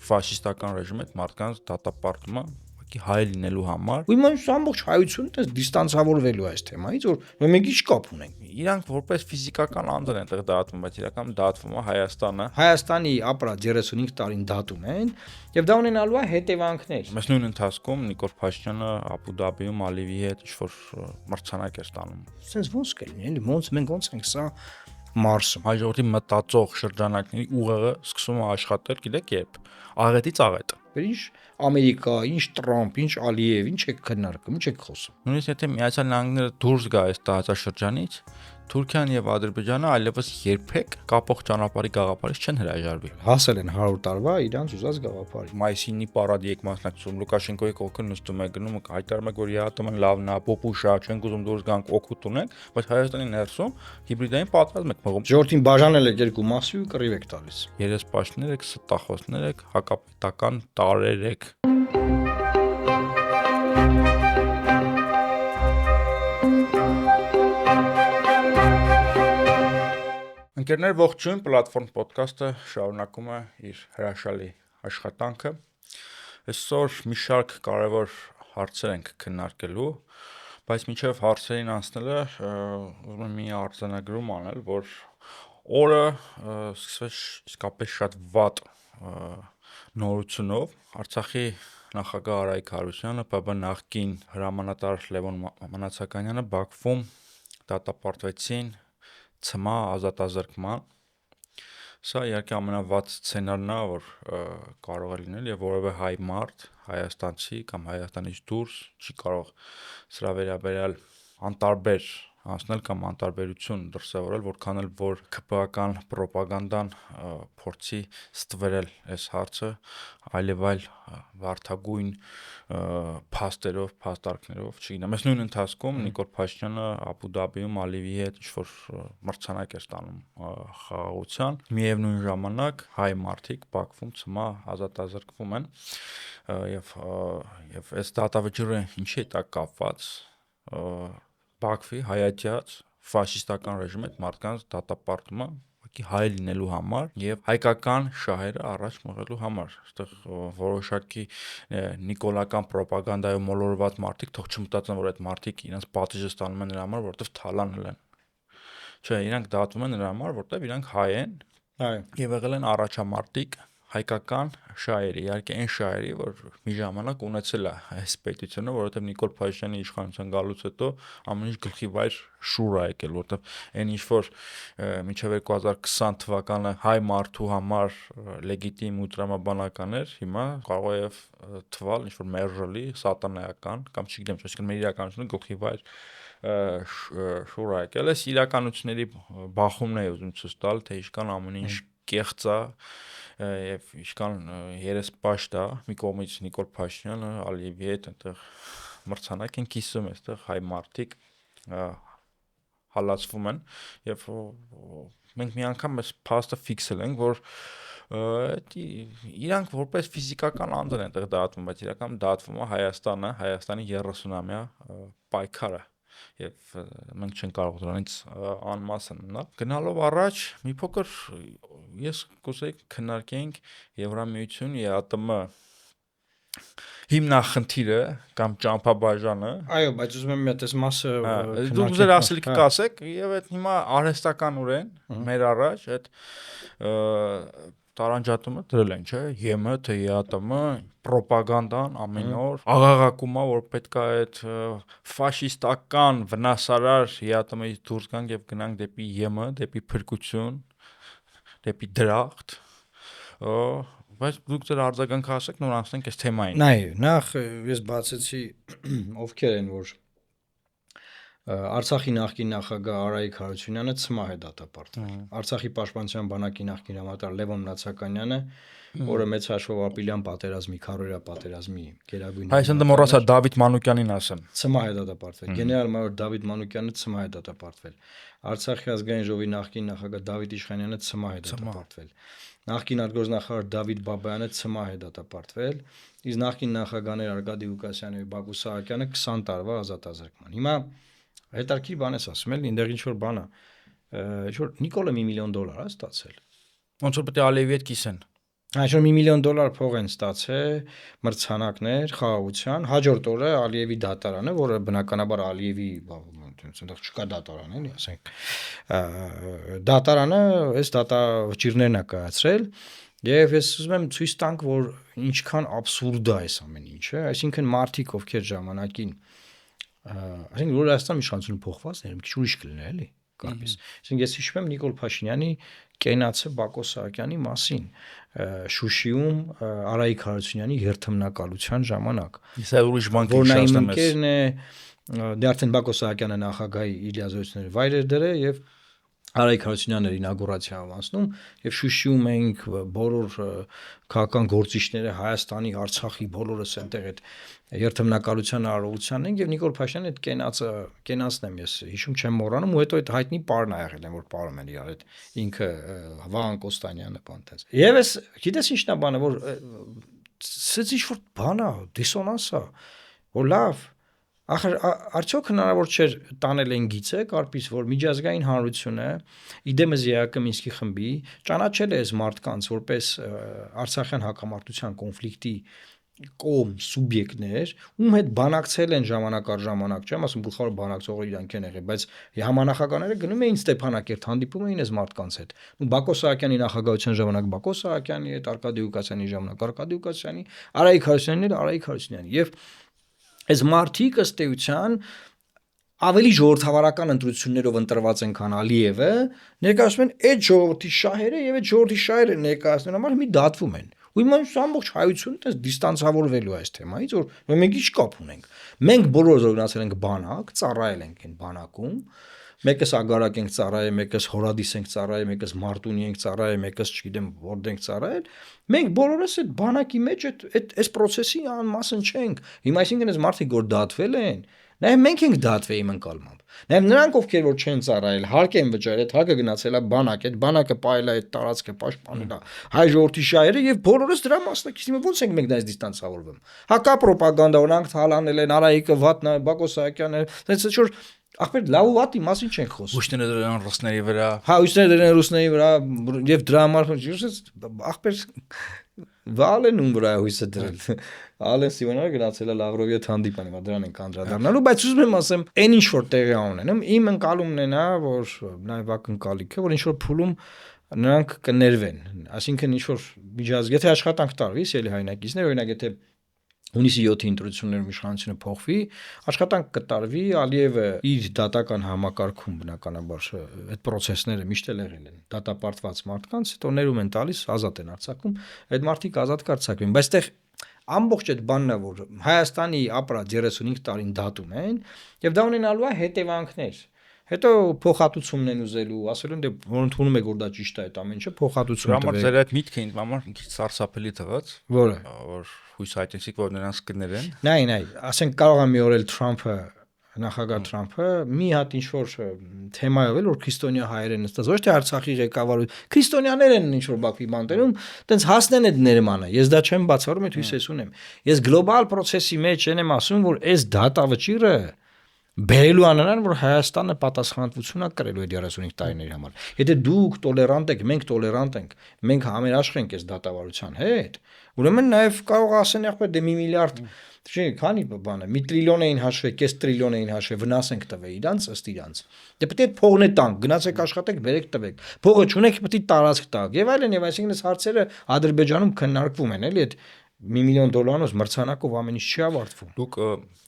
ֆաշիստական ռեժիմի հետ մարդկանց դատապարտումը հայ լինելու համար։ Ու իմանալու ամբողջ հայությունը դες դիստանսավորվելու է այս թեմայից, որ մենք ինչ կապ ունենք։ Իրանք որպես ֆիզիկական անձն են այդտեղ դատվում, բայց իրականում դատվում է Հայաստանը։ Հայաստանի ապրած 35 տարին դատում են, եւ դա ունենալու է հետևանքներ։ Մեզ նույն ընթացքում Նիկոլ Փաշինյանը Աբու Դաբիում Ալիևի հետ ինչ-որ մրցանակ է ստանում։ Սենց ոնց կլինի, էլի մենք ոնց ենք սա Մարսում։ Հաջորդի մտածող շրջանակների ուղեղը սկսում է աշխատել, գիտեք երբ, աղետից աղետ։ Ինչ Ամերիկա, ինչ Տրամփ, ինչ Ալիև, ինչ եք քննարկում, ինչ եք խոսում։ Նույնիսկ եթե Միացյալ Նահանգները դուրս գա այս տարածաշրջանից, Թուրքիան եւ Ադրբեջանը այլևս երբեք կապող ճանապարհի գաղափարից չեն հրաժարվի։ Հասել են 100 տարվա իրանց ուզած գաղափարի։ Մայիսինի պարադի եք մասնակցում, Լուկաշենկոյի կողքը նստում եք, գնում եք, հայտարարում եք, որ ԵԱՏՄ-ն լավն է, պոպուշա, չենք ուզում դուրս գանք, օգուտ ունենք, բայց Հայաստանի ներսում հիբրիդային պատերազմ եք մղում։ Ժողովրդին բաժանել եք երկու մասի ու կռիվ եք տալիս։ Երեսպաշտներ եք, ստախոսներ եք, հակապետական տարեր եք։ Ընկերներ, ողջույն, պլատֆորմ ոդքասթը շարունակում է իր հրաշալի աշխատանքը։ Այսօր մի շարք կարևոր հարցեր ենք քննարկելու, բայց մինչև հարցերին անցնելը ուզում եմ մի արձանագրում անել, որ օրը սկսվեց իսկապես շատ վատ նորությունով։ Արցախի նախագահ Արայիկ Հարությունյանը, ՊԲ նախկին հրամանատար Լևոն Մանացականյանը Բաքվում դատապարտվեցին ՑՄԱ ազատազրկման։ Սա իհարկե ամենավատ սցենարն է, որ կարող է լինել, եւ որևէ հայ մարդ, հայաստանցի կամ Հայաստանից դուրս չի կարող սրա վերաբերյալ անտարբեր անցնել կամ անտարբերություն դրսևորել, որքան էլ որ ՔՊԱ-կան ռոպագանդան փորձի ստվերել այս հարցը այլև այլ վարդագույն փաստերով, փաստարկներով, չգիտեմ։ Այս նույն ընթացքում Նիկոլ Փաշինյանը Աբու Դաբիում Ալիևի հետ ինչ-որ մրցանակ է ստանում խաղաղության։ Միևնույն ժամանակ հայ մարդիկ Բաքվում ՑՄԱ ազատազրկվում են եւ այս դատավճիռը ինչի է դա կապված Բաքվի հայատյաց ֆաշիստական ռեժիմի հետ մարդկանց դատապարտումը հայ լինելու համար եւ հայկական շահերը առաջ մղելու համար։ Այստեղ որոշակի նիկոլական ռոպագանդայով մոլորված մարդիկ թող չմտածեն, որ այդ մարդիկ իրենց պատիժը ստանում են նրա համար, որովհետեւ թալանել են։ Չէ, իրանք դատվում են նրա համար, որովհետեւ իրանք հայ են։ Այո։ Եվ եղել են առաջամարտիկ հայկական շահերի, իհարկե այն շահերի, որ մի ժամանակ ունեցել է այս պետությունը, որովհետև Նիկոլ Փաշինյանի իշխանության գալուց հետո ամեն ինչ գլխի վայր շուր է եկել, որովհետև այն ինչ որ մինչև 2020 թվականը հայ մարդու համար լեգիտիմ ու տրամաբանական էր, հիմա կարող է թվալ ինչ որ մերժելի, սատանայական կամ չգիտեմ, այսինքն մեր իրականությունը գլխի վայր շուր է եկել։ Այս իրականությունների բախումն է ուզում ցույց տալ, թե ինչքան ամեն ինչ կեղծ է եւ ինչքան երեսպաշտ է մի կողմից Նիկոլ Փաշինյանը Ալիևի հետ այնտեղ մրցանակ են կիսում, այստեղ հայ մարդիկ հալածվում են եւ մենք մի անգամ այս փաստը ֆիքսել ենք, որ իրանք որպես ֆիզիկական անձն են այդտեղ դատվում, բայց իրականում դատվում է Հայաստանը, Հայաստանի 30-ամյա պայքարը եւ մենք չենք կարող դրանից անմասն մնալ։ Գնալով առաջ մի փոքր ես կուզեի քննարկենք Եվրամիություն, ԵԱՏՄ հիմնախնդիրը կամ ճամփաբաժանը։ Այո, բայց ուզում եմ մի հատ այս մասը դուք ձեր ասելիքը կասեք եւ այդ հիմա արհեստականորեն մեր առաջ այդ տարանջատումը դրել են, չէ՞, ԵՄ թե ԵԱՏՄ ռոպագանդան ամեն օր աղաղակում է, որ պետք է այդ ֆաշիստական վնասարար ԵԱՏՄ-ից դուրս գանք եւ գնանք դեպի ԵՄ, դեպի փրկություն, դեպի դրախտ, բայց դուք ձեր արձագանքը ասեք, նոր անցնենք այս թեմային։ Նայ, նախ ես բացեցի ովքեր են, որ Արցախի նախկին նախագահ Արայիկ Հարությունյանը ՑՄԱ է դատապարտվել։ Արցախի պաշտպանության բանակի նախկին հրամանատար Լևոն Մանացականյանը, որը մեծ հաշվով ապիլյան պատերազմի, քարորյա պատերազմի գերագույն Այսինքն մոռացա Դավիթ Մանուկյանին ասեմ։ ՑՄԱ է դատապարտվել։ Գեներալ-մայոր Դավիթ Մանուկյանը ՑՄԱ է դատապարտվել։ Արցախի ազգային ժողովի նախկին նախագահ Դավիթ Իշխանյանը ՑՄԱ է դատապարտվել։ Նախկին արտգործնախարար Դավիթ Բաբայանը ՑՄԱ է դատապարտվել, իսկ նախկին նախագահներ Արկադի Ղուկասյանը եւ Բակո Սահակյանը 20 տարվա ազատազրկման։ Հիմա հետարքի բան ես ասում էլի, այնտեղ ինչ որ բան է, ինչ որ Նիկոլը $1 միլիոն է ստացել։ Ոնց որ պետք է Ալիևի հետ կիսեն։ Այսօր $1 միլիոն փող են ստացել մրցանակներ խաղաղության, հաջորդ օրը Ալիևի դատարանը, որը բնականաբար Ալիևի այնտեղ չկա դատարան, էլի, ասենք, դատարանը այս դատավճիռներն է կայացրել, եւ ես ուզում եմ ցույց տանք, որ ինչքան աբսուրդ է այս ամեն ինչը, այսինքն մարդիկ, ովքեր ժամանակին, այսինքն Ռուսաստան իշխանությունը փոխված էր, մի քիչ ուրիշ կլիներ, էլի, կարծես։ Այսինքն ես հիշում եմ Նիկոլ Փաշինյանի կենացը Բակո Սահակյանի մասին Շուշիում Արայիկ Հարությունյանի երթմնակալության ժամանակ։ Իսկ այլ ուրիշ բան Որն այն կհիշեցնեմ ես։ ընկերն է, դե արդեն Բակո Սահակյանը նախագահի իլիազորությունների վայր էր դրել եւ Արայիկ Հարությունյանն էր ինագուրացիա անցնում եւ Շուշիում էինք բոլոր քաղաքական գործիչները Հայաստանի, Արցախի բոլորս այնտեղ այդ երթմնակալության արարողությանն են եւ Նիկոլ Փաշինյանը այդ կենացն եմ ես հիշում չեմ մոռանում ու հետո այդ հայտնի պարն ա եղել են որ պարում են իրար այդ ինքը Վահան Կոստանյանը բանտած եւ ես գիտես ինչն է բանը որ սից ինչ որ բան ա դիսոնանս ա որ լավ ախր արդյոք հնարավոր չէր տանել են գիծը կարպիս որ միջազգային հանրությունը իդեմս ԵԱԿ Մինսկի խմբի ճանաչել է այս մարդկանց որպես Արցախյան հակամարտության կոնֆլիկտի կողմ սուբյեկտներ ում հետ բանակցել են ժամանակ առ ժամանակ չեմ ասում գլխավոր բանակցողը իրանք են եղել բայց համանախագահները գնում էին Ստեփանակերտ հանդիպում էին այս մարդկանց հետ ու Բակո Սահակյանի նախագահության ժամանակ Բակո Սահակյանի հետ Արկադի Ղուկասյանի ժամանակ Արկադի Ղուկասյանի Արայիկ Հարությունյանն էլ Արայիկ Հարությունյանի եւ այս մարդիկ ըստ էության ավելի ժողովրդավարական ընտրություններով ընտրված են քան Ալիևը ներկայացնում են այդ ժողովրդի շահերը եւ այդ ժողովրդի շահերը ներկայացնելու համար մի դատվում են ու հիմա ամբողջ հայությունը դες դիստանցավորվելու է այս թեմայից որ մենք ինչ կապ ունենք մենք բոլորը օրգանացել ենք բանակ ծառայել ենք այն բանակում մեկս ագարակ ենք ծառայել մեկս հորադիս ենք ծառայել մեկս մարտունի ենք ծառայել մեկս չգիտեմ որդ ենք ծառայել մենք բոլորս այդ բանակի մեջ այս process-ի անմասն չենք հիմա այսինքն այս մարդիկ որ դատվել են Նաև մենք ենք դատվեի մնկալմամբ։ Նաև նրանք ովքեր որ չեն ծառայել, հարկ են վճարել, այդ հակը գնացել է բանակ, այդ բանակը պայել է այդ տարածքը պաշտպանել է հայ ժողովրդի շահերը եւ բոլորս դրա մասնակիցի ոնց ենք մենք դից դիստանցավորվում։ Հակա ռոպագանդա օրինակ թալանել են Արայիկը, Վատնա, Բակո Սահակյանը, այսինքն որ ախպեր լավ ու վատի մասին չենք խոսում։ Ուշները դրան ռուսների վրա։ Հա, ուշները դրան ռուսների վրա եւ դրա համար ախպեր Վալեն ում վրա հույսը դրել։ Ալեն Սիվոնյանը գնացել է Լավրովի հետ հանդիպան, հիմա դրան են անդրադառնալու, բայց ուզում եմ ասեմ, այն ինչ որ տեղի ունենում, իմ ընկալումն է նա, որ նաև ակնկալիքը, որ ինչ որ փուլում նրանք կներվեն, այսինքն ինչ որ միջազգային, եթե աշխատանք տարվի, ելի հայնակիցներ, օրինակ եթե հունիսի 7-ի ընտրություններում իշխանությունը փոխվի, աշխատանք կտարվի, Ալիևը իր դատական համակարգում բնականաբար այդ process-ները միշտ էլ եղել են դատապարտված մարդկանց, հետո ներում են տալիս, ազատ են արձակում, այդ մարդիկ ազատ կարձակվեն, բայց այդտեղ ամբողջ այդ բանն է որ Հայաստանի ապրած 35 տարին դատում են եւ դա ունենալու է հետևանքներ հետո փոխհատուցումն են ուզելու ասելու դե որ ընդունում եք որ դա ճիշտ է այդ ամեն ինչը փոխհատուցում տվեք ձեր այդ միտքը ինձ համար մի քիչ սարսափելի թվաց որը որ հույս հայտնեցիք որ նրանց կներեն նայ ասենք կարող է մի օր էլ Թրամփը նախագահ Թրամփը մի հատ ինչ որ թեմայով էլ որ քրիստոնյա հայեր են նստած ոչ թե Արցախի ղեկավարություն քրիստոնյաներ են ինչ որ Բաքվի բանտերում տենց հասնեն այդ ներմանը ես դա չեմ բացառում այդ հույսես ունեմ ես գլոբալ process-ի մեջ եմ ասում որ այս դատավճիռը բերելու անանան որ Հայաստանը պատասխանատվություն է կրելու այդ 35 տարիների համար եթե դուք տոլերանտ եք մենք տոլերանտ ենք մենք համերաշխ ենք այս դատավարության հետ ուրեմն նաև կարող ասեն ախպեր դե 1 միլիարդ Չէ, քանի բանը, 1 տրիլիոն էին հաշվել, կես տրիլիոն էին հաշվել, վնաս ենք տվել իրանց ըստ իրանց։ Դե պետք է փողն է տանք, գնացեք աշխատեք, բերեք տվեք։ Փողը չունեք, պետք է տարածք տաք։ Եվ այլն, եւ այսինքն այս հարցերը Ադրբեջանում քննարկվում են, էլի այդ $1 միլիոն մրցանակով ամեն ինչ չի ավարտվում։ Դուք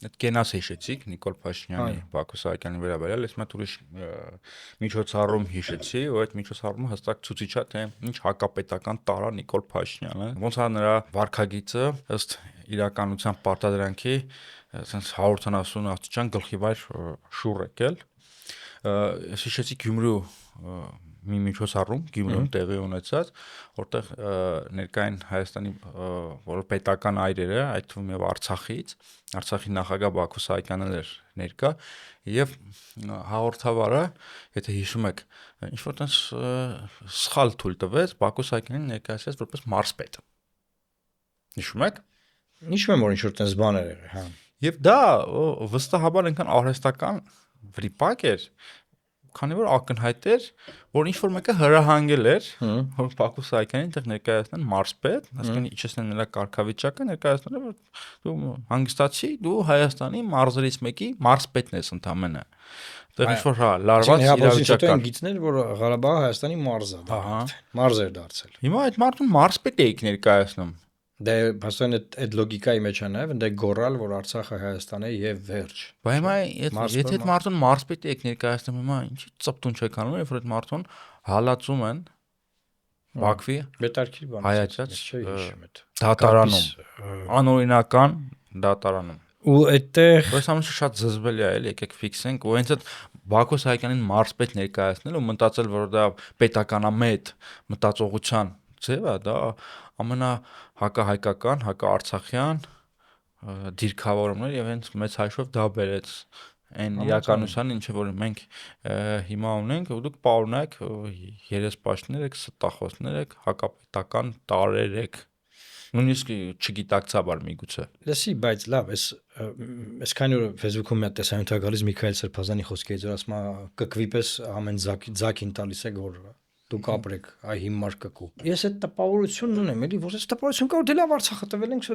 այդ կենաս հիշեցիք Նիկոլ Փաշինյանի, Բակո Սահակյանի վերաբերյալ, ես մատ ուրիշ միջոցառում հիշեցի, ու այդ միջոցառումը հստակ ցույցիչ է, թե ինչ հակապետական տարա Նիկոլ Փաշինյանը։ Ոնց է նրա վարքագիծը ըստ իրականության պարտադրանքի ասենց 170 աստիճան գլխի վայր շուռ եկել։ Ես հիշեցի Գյումրու մի միջոցառում Գյումրիում տեղի ունեցած, որտեղ ներկային Հայաստանի որոշ պետական այրերը, այդ թվում եւ Արցախի նախագահ Բակո Սահակյանն էր ներկա եւ հաղորդավարը, եթե հիշում եք, ինչ որ տես սխալ թույլ տվեց Բակո Սահակյանին ներկայացրեց որպես մարզպետ։ Հիշում եք։ Հիշում եմ որ ինչ որ տես բաներ եղել, հա։ Եվ դա վստահաբար այնքան արհեստական վրիպակ էր քանի որ ակնհայտ էր, որ ինչ որ մեկը հրահանգել էր, որ Բաքու Սահակյանին այդտեղ ներկայացնեն մարզպետ, այսինքն իջեցնեն նրա կարգավիճակը, ներկայացնեն, որ դու հանգստացի, դու Հայաստանի մարզերից մեկի մարզպետն ես ընդամենը։ Դեռ ինչ որ լարված իրավիճակ կար։ Գիտներ, որ Ղարաբաղը Հայաստանի մարզ է, մարզ էր դարձել։ Հիմա այդ մարդուն մարզպետ էիք ներկայացնում։ Դե հաստատ այդ լոգիկայի մեջ է նաև դե գորալ, որ Արցախը Հայաստան է եւ վերջ։ Բայց հիմա եթե այդ մարդուն մարզպետ եք ներկայացնում, հիմա ինչի ծպտուն չեք անում, երբ որ այդ մարդուն հալածում են Բաքվի Բետարքի բան։ հայացած չէ, հիշում եմ։ դատարանում, անօրինական դատարանում։ Ու այդտեղ Բայց ամենը շատ զզվելի է, էլի եկեք ֆիքսենք, ու հենց այդ Բաքու Սահակյանին մարզպետ ներկայացնել ու մտածել, որ դա պետականամետ մտածողության ձև է, դա ամենահակահայկական, հակաարցախյան դիրքավորումներ եւ հենց մեծ հաշվով դա բերեց այն իրականության, ինչը որ մենք հիմա ունենք, ու դուք պարունակ երեսպաշտներ եք, ստախոսներ եք, հակապետական տարեր եք, նույնիսկ չգիտակցաբար միգուցե։ Լսի, բայց լավ, այս քանի որ Facebook-ում մի հատ տեսանյութ է գալիս Միքայել Սրբազանի խոսքերից, որ ասում է կկվի պես ամեն ձակին տալիս է որ դուք ապրեք, այ հիմար կկու։ Ես այդ տպավորությունն ունեմ, էլի, որ այս տպավորություն կա, որ դե լավ Արցախը տվել ենք,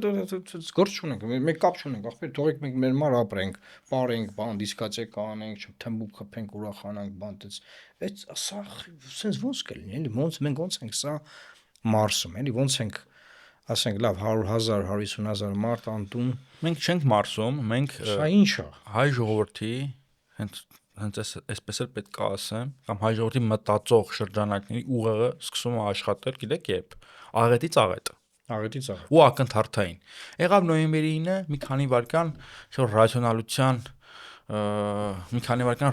գործ չունենք, մենք կապ չունենք, ախպեր, թողեք մենք մեր մար ապրենք, պարենք, բան, դիսկացիա կանենք, թմբուկ խփենք, ուրախանանք, բան տես։ Այդ սա sense ոնց կլինի, էլի, ոնց մենք ոնց ենք սա մարսում, էլի, ոնց ենք ասենք լավ 100,000, 150,000 մարդ անտուն։ Մենք չենք մարսում, մենք Սա ինչ է։ հայ ժողովրդի հենց այսպես էլ պետք է ասեմ, կամ հայ ժողովրդի մտածող շրջանակների ուղեղը սկսում է աշխատել, գիտեք երբ, աղետից աղետ։ Աղետից աղետ։ Ու ակնթարթային։ Եղավ նոյեմբերի 9-ը, մի քանի վայրկյան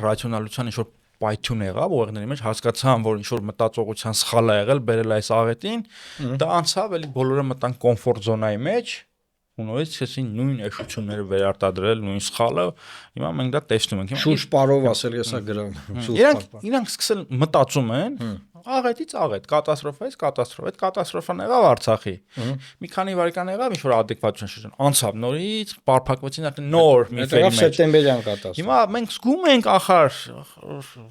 ռացիոնալության ինչ որ պայթյուն եղավ ուղեղների մեջ, հասկացան, որ ինչ որ մտածողության սխալ է եղել, բերել այս աղետին, դա անցավ, էլի բոլորը մտան կոմֆորտ զոնայի մեջ, ու նույնիսկ սկսեցին նույն էշությունները վերարտադրել, նույն սխալը, հիմա մենք դա տեսնում ենք։ Շուրջ պարով ասել եսա գրում։ Իրանք սկսել մտածում են, աղետից աղետ, կատաստրոֆայից կատաստրոֆա, այդ կատաստրոֆան եղավ Արցախի։ Մի քանի վայրկյան եղավ ինչ որ adekvatության շրջան, անցավ նորից, բարփակվեցին արդեն նոր մի ֆերի մեջ։ Սեպտեմբերյան կատաստրոֆա։ Հիմա մենք զգում ենք ախար,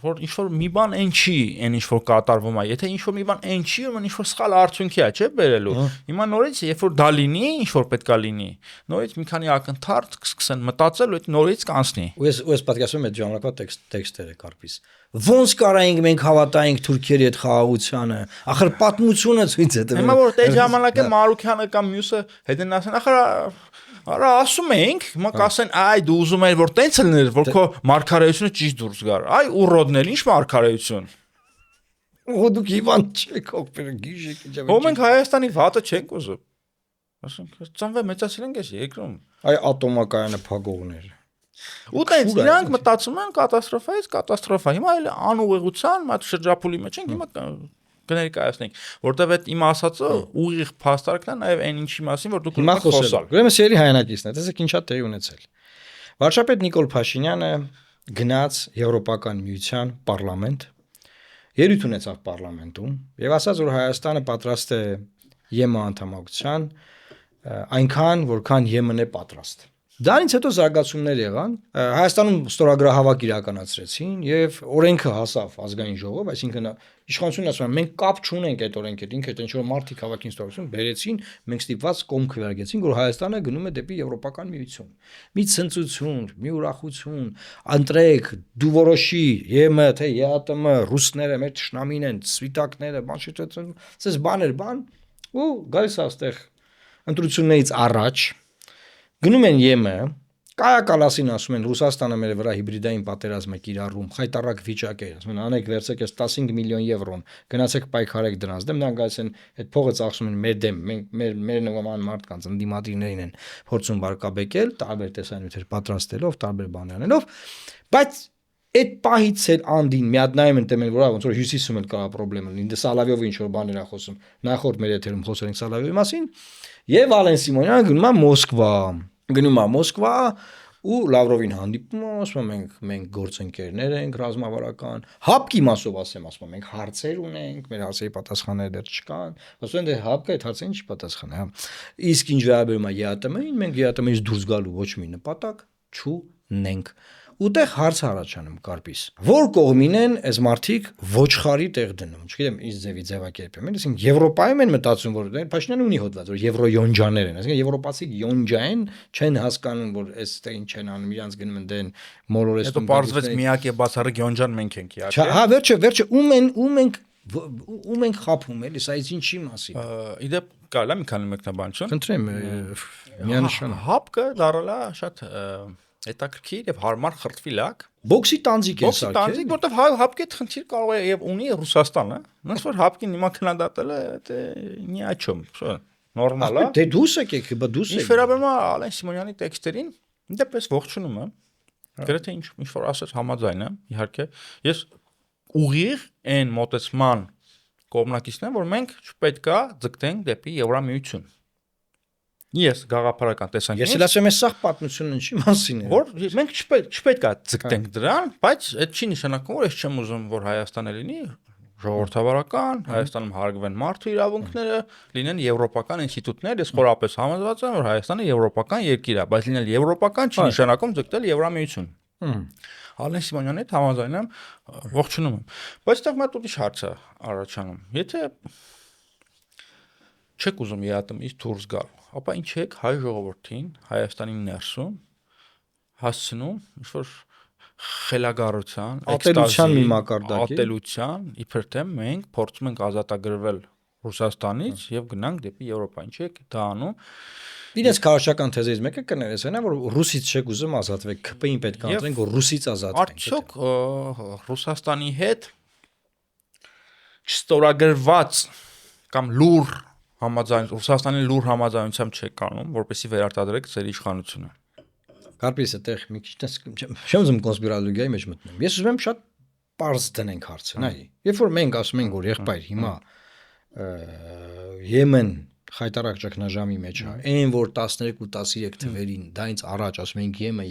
որ ինչ որ մի բան այն չի, այն ինչ որ կատարվում է, եթե ինչ որ մի բան այն չի, ուրեմն ինչ որ սխալ արդյունքի է, չէ՞ բերելու։ Հիմա նորից երբ որ դա լինի, ինչ որ պետքա լինի, նորից մի քանի ակնթարթ կսկսեն մտածել ու այդ նորից կանցնի։ Ու ես պատկերացնում եմ այդ ժամանակվա տեքստերը կարպիս։ Ոնց կարայինք մենք հավատայինք թուրքերի այդ խաղաղությանը։ Ախր պատմությունը ցույց է տվել։ Հիմա որ այդ ժամանակը Մարուքյանը կամ մյուսը հետեն ասեն, ախր արա ասում ենք, հիմա կասեն, այ դու ուզում ես որ տենց լիներ, որ քո մարգարեությունը ճիշտ դուրս գար։ Այ ուռոդն էլ ինչ մարգարեություն։ Ու դուք հիվանդ չեք, ովքեր գիժեք ինչ։ Ո՞մ ենք Հայաստանի վատը չենք ուզում։ Ասենք ծնվել մեծացել ենք այս երկրում։ Այ ատոմակայանը փագողներ։ Ու տենց իրանք մտածում են կատաստրոֆայից կատաստրոֆա։ Հիմա էլ անուղեղության մատ շրջափուլի մեջ ենք, հիմա կներկայացնենք, որտեվ այդ իմ ասածը ուղիղ փաստարկն է նաև այն ինչի մասին, որ դուք խոսալ։ Ուրեմն սերի հայրենակիցն է, տեսեք ինչա տեղի ունեցել։ Վարչապետ Նիկոլ Փաշինյանը գնաց Եվրոպական միության պարլամենտ, ելույթ ունեցավ պարլամենտում եւ ասաց, որ Հայաստանը պատրաստ է ԵՄ անդամակցության այնքան, որքան ԵՄ-ն է պատրաստ։ Դրանից հետո զարգացումներ եղան, Հայաստանում ստորագրահավաք իրականացրեցին եւ օրենքը հասավ ազգային ժողով, այսինքն իշխանությունն ասում է մենք կապ չունենք այդ օրենքի հետ, ինքը ինչ որ մարտի քաղաքին ստորագրություն բերեցին, մենք ստիպված կողմ քվեարկեցինք, որ Հայաստանը գնում է դեպի Եվրոպական միություն։ Մի ցնծություն, մի ուրախություն, ընտրեք, դու որոշի, ԵՄ թե ԵԱՏՄ, ռուսները մեր ճշնամին են, սվիտակները, բան շեշտեցնում, ցես բաներ, ու գալիս է այստեղ ընտրություններից առաջ գնում են ԵՄ, կայակալասին ասում են Ռուսաստանը մեր վրա հիբրիդային պատերազմ է կիրառում, խայտարակ վիճակ է, ասում են անեք վերցեք այս 15 միլիոն եվրոն, գնացեք պայքարեք դրանց դեմ, նրանք գալիս են այդ փողը ծախսում են մեր դեմ, մեր նման մարդկանց ընդդիմադիրներին են փորձում վարկաբեկել, տարբեր տեսանյութեր պատրաստելով, տարբեր բաներ անելով, բայց այդ պահից էլ անդին մի հատ նայում են տեմել, որ ոնց որ հյուսիսում էլ կա խնդրեմ լինի, Սալավյովը ինչ որ բաներ է խոսում, նախորդ մեր եթերում խոսել ենք Սալավյովի մասին, եւ Վալեն Սիմոնյանը գնում է Մոսկվա ու Լավրովին հանդիպում է, ասում մենք գործընկերներ ենք ռազմավարական, հապկի մասով ասեմ, ասում մենք հարցեր ունենք, մեր հարցերի պատասխանները դեռ չկան, ասում են դե հապկը այդ հարցերին չի պատասխանը, հա։ Իսկ ինչ վերաբերում է ԵԱՏՄ-ին, մենք ԵԱՏՄ-ից դուրս գալու ոչ մի նպատակ չունենք։ ուտեղ հարց առաջանում կարպիս։ Որ կողմին են այս մարդիկ ոչխարի տեղ դնում։ Չգիտեմ, ինչ ձևի ձևակերպեմ են, այսինքն Եվրոպայում են մտածում, որ Փաշինյանը ունի հոդված, որ եվրոյոնջաներ են, այսինքն եվրոպացի յոնջա են, չեն հասկանում, որ այստեղ ինչ են անում, իրանց գնում են դեն մոլորեսում։ Հետո պարզվեց միակ է բացառիկ յոնջան մենք ենք իհարկե։ Չէ, հա, վերջը ում ենք խափում էլի, սա ինչի մասին։ Իդեպ կարելի է մի քանի մեկնաբանություն։ Խնդրեմ, միանշան։ Հապկը դարել է շատ հետաքրքիր եւ հարմար խրտվիլակ։ Բոքսի տանձիկ է Բոքսի տանձիկ, որտեվ հապկի այդ խնդիր կարող է եւ ունի Ռուսաստանը։ Ոնց որ հապկին հիմա քննադատել է, դա ни о чем, նորմալ է։ Դե դուս եկեք, բա դուս եք։ Ինչ վերաբերում է Ալեն Սիմոնյանի տեքստերին, դեպս ողջունում եմ։ Գրեթե ինչ որ ասած համաձայն եմ, իհարկե։ Ես ուղիղ այն մոտեցման կողմնակիցն եմ, որ մենք չպետք է ձգտենք դեպի Եվրամիություն։ Ես գաղափարական տեսանկյունից Ես էլ ասեմ, այս սաղ պատմությունն ինչի մասին է։ Որ մենք չպետք է ձգտենք դրան, բայց այդ չի նշանակում, որ ես չեմ ուզում, որ Հայաստանը լինի ժողովրդավարական, Հայաստանում հարգվեն մարդու իրավունքները, լինեն եվրոպական ինստիտուտներ, ես խորապես համոզված եմ, որ Հայաստանը եվրոպական երկիր է, բայց լինել եվրոպական չի նշանակում ձգտել Եվրամիություն։ Ալեն Սիմոնյանի հետ համաձայն եմ, ողջունում եմ։ Բայց այդտեղ մոտ ուրիշ հարց է առաջանում։ Եթե չեք ուզում ԵԱՏՄ-ից դուրս գալ, ապա ինչ եք հայ ժողովրդին Հայաստանի ներսում հասցնում ինչ-որ խելագարության, ատելության մի մակարդակի, ատելության, իբր թե մենք փորձում ենք ազատագրվել Ռուսաստանից եւ գնանք դեպի Եվրոպա, ինչ եք դա անում։ Իրենց քարոշչական թեզերից մեկը կներես այնա, որ ռուսից չեք ուզում ազատվեք, ԿՊ-ին պետք է անցնենք, որ ռուսից ազատվենք։ Արդյոք Ռուսաստանի հետ չստորագրված կամ լուր համաձայն Ռուսաստանի լուր համաձայնությամբ չեք կանում, որպեսզի վերարտադրեք ձեր իշխանությունը։ Կարպիս այդտեղ մի քիչ չեմ ուզում կոնսպիրոլոգիայի մեջ մտնեմ։ Ես ուզում եմ շատ պարզ դնենք հարցը, նայ։ Երբ որ մենք ասում ենք, որ եղբայր հիմա Եմեն խայտարակ ճգնաժամի մեջ է, այն որ 12-13 թվերին դայից առաջ ասում ենք Եմը,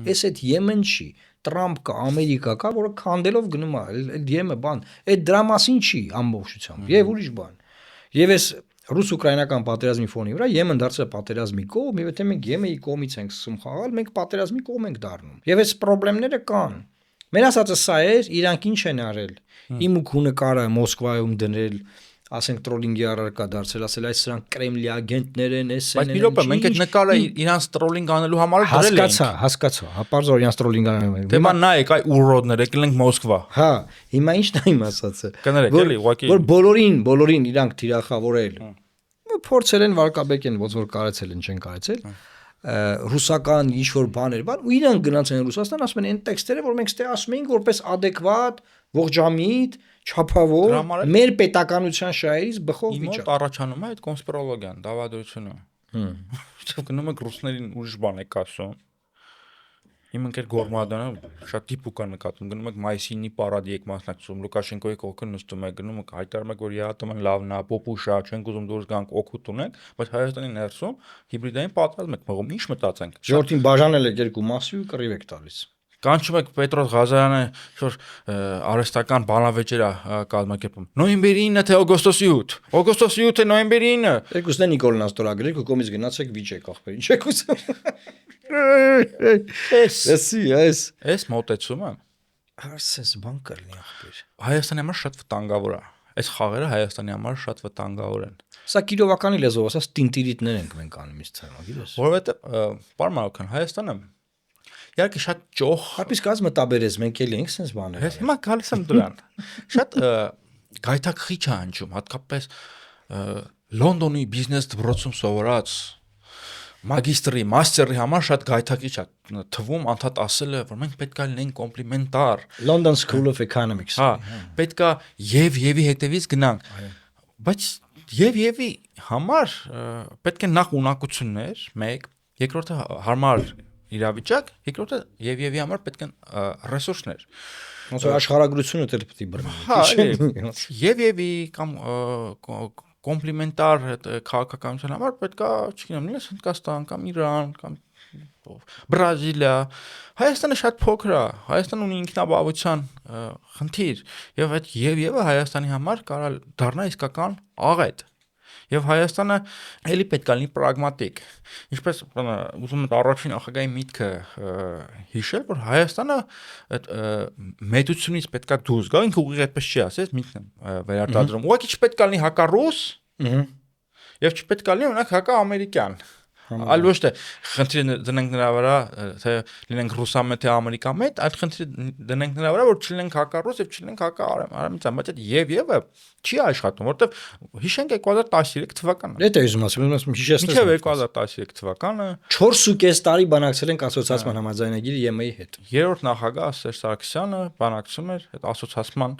այս այդ Եմեն չի, Տրամփ կա, Ամերիկա կա, որը քանդելով գնում է, այդ Եմը բան, այդ դրա մասին չի ամբողջությամբ, եւ ուրիշ բան։ Եվ այս ռուս-ուկրաինական պատերազմի ֆոնի վրա Եմեն դարձել է պատերազմի կողմ, եւ եթե մենք Եմեի կողմից ենք սկսում խաղալ, մենք պատերազմի կողմ ենք դառնում։ Եվ այս խնդիրները կան։ Մեր ասածը սա է, իրանք ինչ են արել։ Իմ ու քու նկարը Մոսկվայում դնել, ասենք տրոլինգի առարկա դարձել, ասել այս սրանք Կրեմլի ագենտներ են, էս են։ Բայց մի րոպե, մենք այդ նկարը իրանց տրոլինգ անելու համար դրել ենք։ Հասկացա, հա, բարձր իրանց տրոլինգ անելու։ Դե ման նայեք, այ ուրոդներ, եկել ենք Մոսկվա։ Հա, հիմա ինչն է իմ ասածը։ Կներեք, էլի, ուղղակի։ Որ բոլորին իրանք թիրախավորել։ Փորձել են վարկաբեկեն, ոնց որ կարեցել են, չեն կարեցել։ Ռուսական ինչ որ բաներ, ու իրանք գնաց են Ռուսաստան, ասում են այն տեքստերը, որ մենք ստե ասում էինք որպես adekvat, ողջամիտ, չափավոր, մեր պետականության շահերից բխող վիճակ։ Իմոտ առաջանում է այդ կոնսպիրոլոգիան, դավադրությունը։ Չէ՞ գնում եք ռուսներին ուրիշ բան եք ասում։ Իմ ընկեր Գորմադանը շատ դիպուկ է նկատում, գնում եք Մայսինի պարադի եք մասնակցում, Լուկաշենկոյի կողքը նստում եք, գնում եք հայտարարում եք, որ ԵԱՏՄ-ն լավն է, պոպուշա, չենք ուզում դուրս գանք, օգուտ ունենք, բայց Հայաստանի ներսում հիբրիդային պատերազմ եք մղում, ինչ մտածենք։ Ժողովրդին բաժանել եք երկու մասի ու կռիվ եք տալիս։ Կանչում եք Պետրոս Ղազարյանը, որ արհեստական բանավեճեր է կազմակերպում։ Նոյեմբերի 9-ը թե օգոստոսի 8։ Օգոստոսի 8-ը նոյեմբերի 9-ը։ Երկուսն է Նիկոլնան ստորագրել, ու կողմից գնացեք վիճեք ախպեր։ Ինչ եք ուզում։ Էս մոտեցումը հարցես բան կլինի ախպեր։ Հայաստանի համար շատ վտանգավոր է։ Այս խաղերը Հայաստանի համար շատ վտանգավոր են։ Սա կիրովականի լեզվով ասած տինտիրիտներ ենք մենք անում իս ցանա, գիտես։ Որովհետեւ պարմանական Հայաստանը իհարկե շատ ճոխ Հապիս կազ մտաբերես մենք էլի ենք sense բաներ։ Հիմա գալիս եմ դրան։ Շատ գայթակղիչ է անջում, հատկապես Լոնդոնի բիզնես դպրոցում սովորած մագիստրի, մաստերի համար շատ գայթակղիչ է թվում անդադ ասելը, որ մենք պետք է լինենք կոմպլիմենտար։ London School of Economics։ Հա, պետք է եւի հետևից գնանք։ Բայց եւի համար պետք է նախ ունակություններ, մեկ, երկրորդը հարմար իրավիճակ, երկրորդը եւի համար պետք են ռեսուրսներ։ Ոնց որ աշխարհագրությունը դեռ պետք է բռնի։ Հա, եւի կամ կոմպլիմենտար քաղաքականության համար պետք է, չգիտեմ, լինես Հնդկաստան կամ Իրան կամ Բրազիլիա։ Հայաստանը շատ փոքր է, Հայաստանը ունի ինքնաբավության խնդիր, եւ այդ եւը Հայաստանի համար կարող դառնա իսկական աղետ։ Եվ Հայաստանը էլի պետք է լինի պրագմատիկ։ Ինչպես ուզում եմ առաջին նախագահի միտքը հիշել, որ Հայաստանը այդ մեծությունից պետք է դուրս գա, ինքը ուղիղ այդպես չի ասես, միտքն վերարտադրում։ Ուղղակի չպետք է լինի հակառուս, եւ չպետք է լինի օրինակ հակաամերիկյան։ Այլ ոչ թե խնդիրը դնենք նրա վրա, թե լինենք ռուսամետ թե ամերիկամետ, այլ խնդիրը դնենք նրա վրա, որ չլինենք հակառուս եւ չլինենք հակաարամիցան, բայց այդ եւ-ը չի աշխատում, որովհետեւ հիշենք 2013 թվականը։ Դա է ուզում ասեմ, հիշեցնեմ։ Մինչև 2013 թվականը 4.5 տարի բանակցել ենք ասոցիացիան համաձայնագիրը ԵՄ-ի հետ։ Երրորդ նախագահ Սերժ Սարգսյանը բանակցում էր այդ ասոցիացիան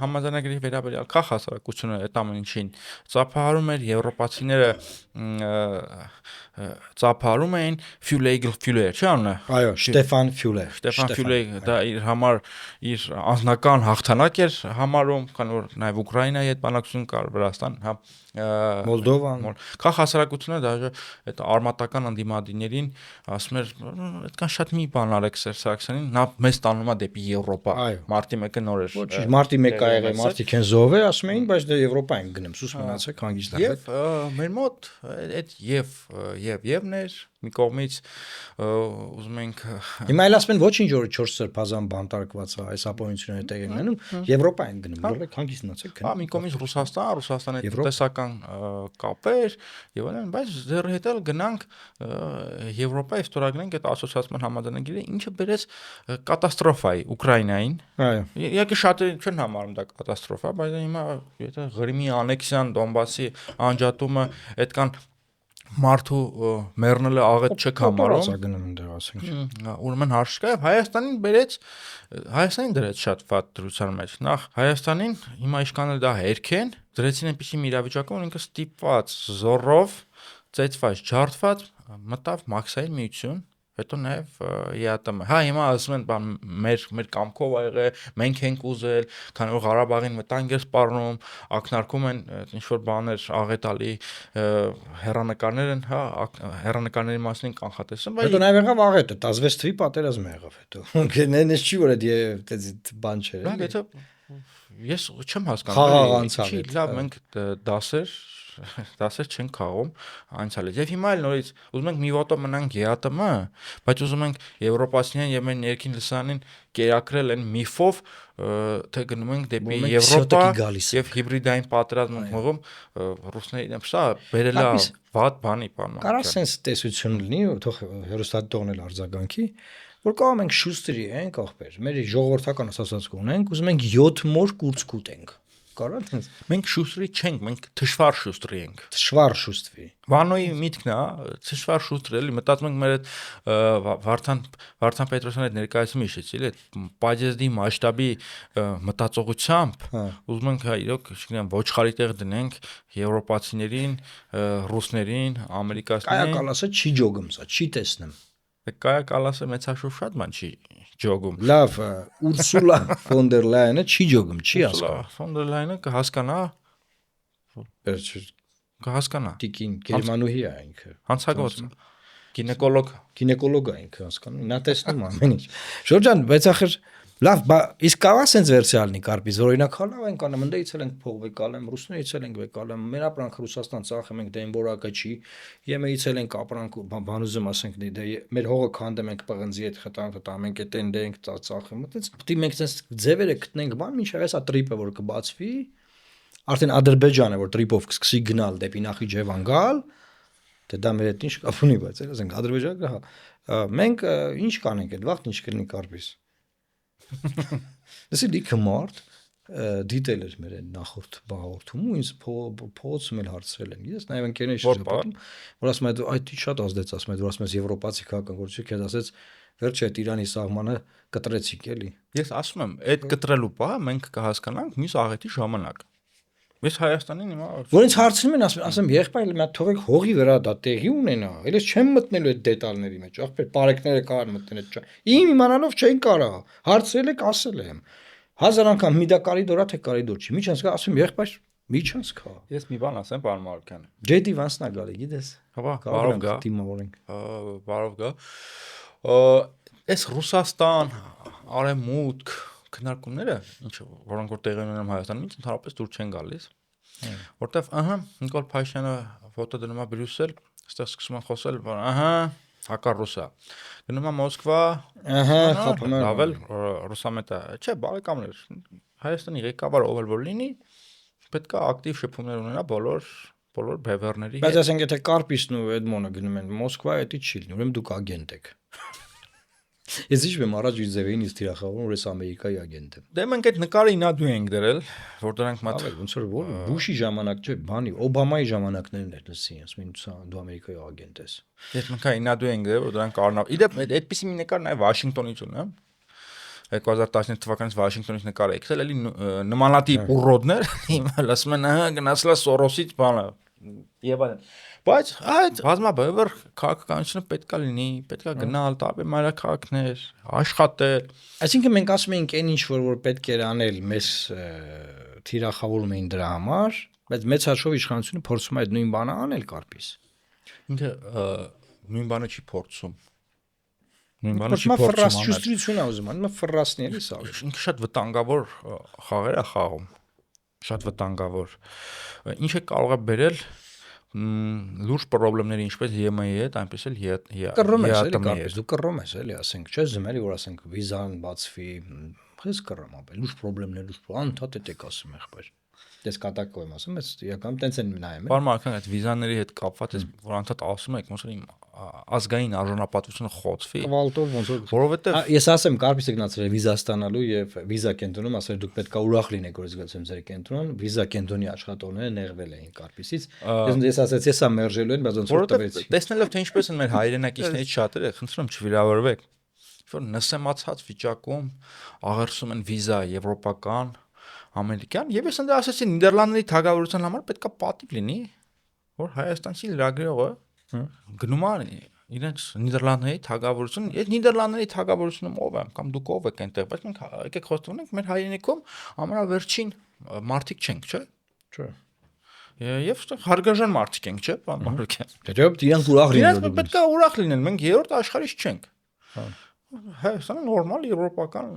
համաձայնագրի վերաբերյալ քաղաքասարակությունը այդ ամեն ինչին ծափահարում էր եվրոպացիները ծափահարում էին Ֆյուլեր, չէ՞ անունը։ Այո, Շտեֆան Ֆյուլեր, դա իր համար իր անձնական հաղթանակ էր համարում, քանի որ նաև Ուկրաինայի հետ բանակցություն կար, Վրաստան, հա, Մոլդովան։ Քաղաքասարակությունը դաժե այդ արմատական անդիմադիներին ասում էր, այդքան շատ մի բան արեք Սերժ Սարգսյանին, նա մեզ տանում է դեպի Եվրոպա։ Մարտի 1-ը նոր էր։ Ոչ, մարտի 1-ը եղել, մարդիկ են զոհվել, ասում էին, բայց դե Եվրոպա են գնում, սուս մնացեք հանգիստ եղեք։ Եվ մեր մոտ այդ եվն էր մի կողմից ուզում ենք հիմա էլ ասում են ոչինչ որ 4 սրբազան բանտարկված է այս ապօրինությունները տեղ են ունենում Եվրոպա են գնում ուրեք հանգիստ մնացեք գնում։ Հա մի կողմից Ռուսաստանի տնտեսական կապեր եւ այլն, բայց դեռ հետ էլ գնանք Եվրոպա եւ ստորագրենք այդ ասոցիացիան համաձայնագիրը, ինչը բերեց կատաստրոֆայի Ուկրաինային։ Այո։ Իհարկե շատերը չեն համարում դա կատաստրոֆա, բայց հիմա եթե Ղրիմի անեքսիան, Դոնբասի անջատումը այդքան մարդու մեռնելը աղետ չեք համարում։ Ուրեմն հարց կա եւ Հայաստանին դրեց շատ վատ դրության մեջ։ Նախ Հայաստանին հիմա իշքանել դա հերքեն, դրեցին այնպիսի մի իրավիճակում, որ ինքը ստիպված զորով, ծեծված, ջարդված մտավ մաքսային միություն, հետո նաև ԵԱՏՄ։ Հա հիմա ասում են, բան մեր կամքով ա եղել, մենք ենք ուզել, քանի որ Ղարաբաղին վտանգ էր սպառնում, ակնարկում են ինչ որ բաներ աղետալի հեռանկարներ են, հա, հեռանկարների մասին կանխատեսում, բայց հետո նաև եղավ աղետը 16 թվականի պատերազմը եղավ հետո։ Նենց չի որ այդ բան չէր։ Լավ, եթե ես չեմ հասկանում։ Չի լավ, մենք դասեր չենք քաղում անցյալից։ Եվ հիմա էլ նորից ուզում ենք մի ոտով մնանք ԵԱՏՄ, բայց ուզում ենք եվրոպացիներին եւ մեր ներքին լսարանին կերակրել են միֆով, թե գնում ենք դեպի Եվրոպա եւ հիբրիդային պատերազմ ենք մղում ռուսներին, սա բերել է վատ բանի բանալ։ Կարա sense տեսություն լինի, թող հերոստատողն էլ արձագանքի, որ կարող ենք շուստերի ենք ախպեր։ Մեր ժողովրդական ասացածք ունենք, ուզում ենք 7 մոր կուրծքուտ ենք։ Կարա՞ sense։ Մենք շուստերի չենք, մենք թշվառ շուստերի ենք։ Թշվառ շուստվի։ Վանոյի միտքն է, թշվառ շուստր էլի, մտածում ենք մեր այդ Վարդան Պետրոսյանի հետ ներկայացումը հիշեցի, էլի պադեզդի մասշտաբի մտածողությամբ ուզում ենք հա իրոք, չգիտեմ, ոչխարի տեղ դնենք եվրոպացիներին, ռուսներին, ամերիկացիներին։ Կայա կալասը չի ջոգում սա, չի տեսնում։ Կայա կալասը մեծաշուշ շատ բան չի ջոգում։ Լավ, Ուրսուլա ֆոն դեր Լայենը չի ջոգում, չի հասկանում։ Ֆոն դեր Լայենը կհասկանա։ Կհասկանա։ Տիկին Գերմանուհի է ինքը։ Հանցագործ գինեկոլոգ է ինքը հասկանում։ Նա տեսնում ամեն ինչ։ Շորջան, բայց ախր լավ, իսկ կարա sense վերցիալնի կարպից, որ օրինակ հալավ ենք անում, ընդ իցել ենք փող վեկալեմ, ռուսներից իցել ենք վեկալեմ, մեր ապրանքը Ռուսաստան ծախեմ ենք, դե որակը չի, ԵՄ իցել ենք ապրանք բանուզում ասենք դե մեր հողը քանդեմ ենք պղնձի հետ խտամ ենք այդ ենք ծախեմ, այդպես պետք է մենք sense ձևերը գտնենք բան, մինչև էսա տրիպը որ կբացվի, արդեն Ադրբեջանը որ տրիպով կսկսի գնալ դեպի Նախիջևան գալ, դե դա մեր հետ ինչ կապ ունի, բայց ասենք Ադրբեջանը հա մենք ինչ կանենք այդ վաղ ինչ կլինի կարպից։ Դասի լիքը մարդ դիտել էր մեր նախորդ բաղորդում ու ինձ փողոցում էլ հարցրել են։ Ես նաև ընկերների շրջապատում, որ ասում են այդ շատ ազդեց, ասում են որ ասում ես եվրոպացի քաղաքագործություն, քեզ ասեց վերջը այդ Իրանի սահմանը կտրեցիք էլի։ Ես ասում եմ, այդ կտրելու բա մենք կհասկանանք մյուս աղետի ժամանակ։ Ես Հայաստանին հիմա որ ինձ հարցնում են ասում եղբայր մի հատ թողեք հողի վրա դա տեղի ունենա, այլ ես չեմ մտնելու այդ դետալների մեջ, ախպեր բարեկները կարող մտնել այդ։ Իմ իմանալով չեն կարող, հարցրել եք ասել եմ։ 1000 անգամ մի դա կարիդորա թե կարիդոր չի։ Միջանց կա ասում եղբայր միջանց կա։ Ես մի բան ասեմ, պարոն Մարուկյան։ JD Vance-ն է գալի, գիտես։ Հա, բարով գա։ Դիմավորենք։ Բարով գա։ Այս Ռուսաստան, Արևմուտք քննարկումները, ինչ որոնք որ տեղի ունեն Հայաստանում, ինձ ընդհանրապես դուր չեն գալիս։ Որտեվ Նիկոլ Փաշինյանը ֆոտո դնում է Բրյուսել, այստեղ սկսում են խոսել, որ հակառուսա։ Գնում է Մոսկվա, խափում են։ լավ էլ ռուսամետա, չէ, բարեկամներ, Հայաստանի ղեկավար ով էլ որ լինի, պետք է ակտիվ շփումներ ունենա բոլոր բևեռների Բայց ասենք եթե Կարպիսն ու Էդմոնը գնում են Մոսկվա, դա չի լինի, ուրեմն դուք ագենտ եք։ Ես իշխում եմ առաջ Իզևեին իսկ թիրախավորում, որ ես Ամերիկայի ագենտ եմ։ Դե մենք այդ նկարը ինադու ենք դրել, որ դրանք մատ Ոնց որ Բուշի ժամանակ չէ, բանի Օբամայի ժամանակներն էր լսի, ասում են դու Ամերիկայի ագենտ ես։ Ես մենք ինադու ենք դրել, որ դրանք առնավ։ Իդեպ այդպեսի մի նկար նաև Վաշինգտոնից ունեմ։ 2017 թվականից Վաշինգտոնից նկար եկել, էլի նմանատիպ ուռոդներ, հիմա լսում են գնացլա Սորոսից բանը։ Եվ այլն։ Բայց այդ բազմաբևեռ քաղաքականությունը պետքա լինի, պետքա գնալ, տարբեր մայրաքաղաքներ, աշխատել։ Այսինքն մենք ասում ենք այն ինչ որ պետք էր անել, մեզ թիրախավորում էին դրա համար, բայց մեծ հաշվով իշխանությունը փորձում է այդ նույն բանը անել Կարպիս։ Ինքը նույն բանը չի փորձում։ Նույն բանը Ոչ չի փորձում։ ֆրաստրություն է ուզում, անում ֆրասնի էլի սա։ Ինքը շատ վտանգավոր խաղեր է խաղում։ Շատ վտանգավոր։ Ինչ է կարող է բերել լուրջ խնդիրների ինչպես ԵՄ-ի հետ, այնպես էլ կռում ես էլի Կարպիս, դու կռում ես էլի, ասենք, չէ՞ զմելի որ ասենք վիզան բացվի, խես կռում ապա, լուրջ խնդիրներ, անդադ եք ասում եղբայր։ Ես կատակով եմ ասում, բայց իրականում տենց են նայում։ Պարոն Մարկյան, այդ վիզաների հետ կապված էս որ անդադ ասում եք, ոնց որ իմ ազգային արժանապատվությունը խոցվի։ Կվալտով ոնց որ Որովհետև ես ասեմ Կարպիսը գնացել է վիզա ստանալու եւ վիզա կենտրոնում ասել դուք պետք է ուրախ լինեք որ զգացում ձեր կենտրոն վիզա կենտրոնի աշխատողները նեղվել էին Կարպիսից ես ասացի հեսա մերժելու են բայց ոնց որ տվեցի տեսնելով թե ինչպես են մեր հայրենակիցներից շատերը խնդրում չվիրավորվեք որ նսեմացած վիճակում աղերսում են վիզա եվրոպական ամերիկյան եւ ես ընդ ասեցի Նիդերլանդների թագավորության համար պետքա պատիվ լինի որ հայաստանցի լրագրողը գնում է իրենց Նիդերլանդների թագավորություն, այդ Նիդերլանդների թագավորությունում ով է կամ դուք ով եք այնտեղ, բայց մենք եկեք խոստովանենք մեր հայրենիքում ամենավերջին մարդիկ չենք, չէ՞։ Չէ։ Եվ հարգարժան մարդիկ ենք, չէ՞, պարոն Մարուկյան։ Դե իրանք ուրախ լինեն։ Իրանք պետք է ուրախ լինեն, մենք երրորդ աշխարհից չենք։ Հայաստանը նորմալ եվրոպական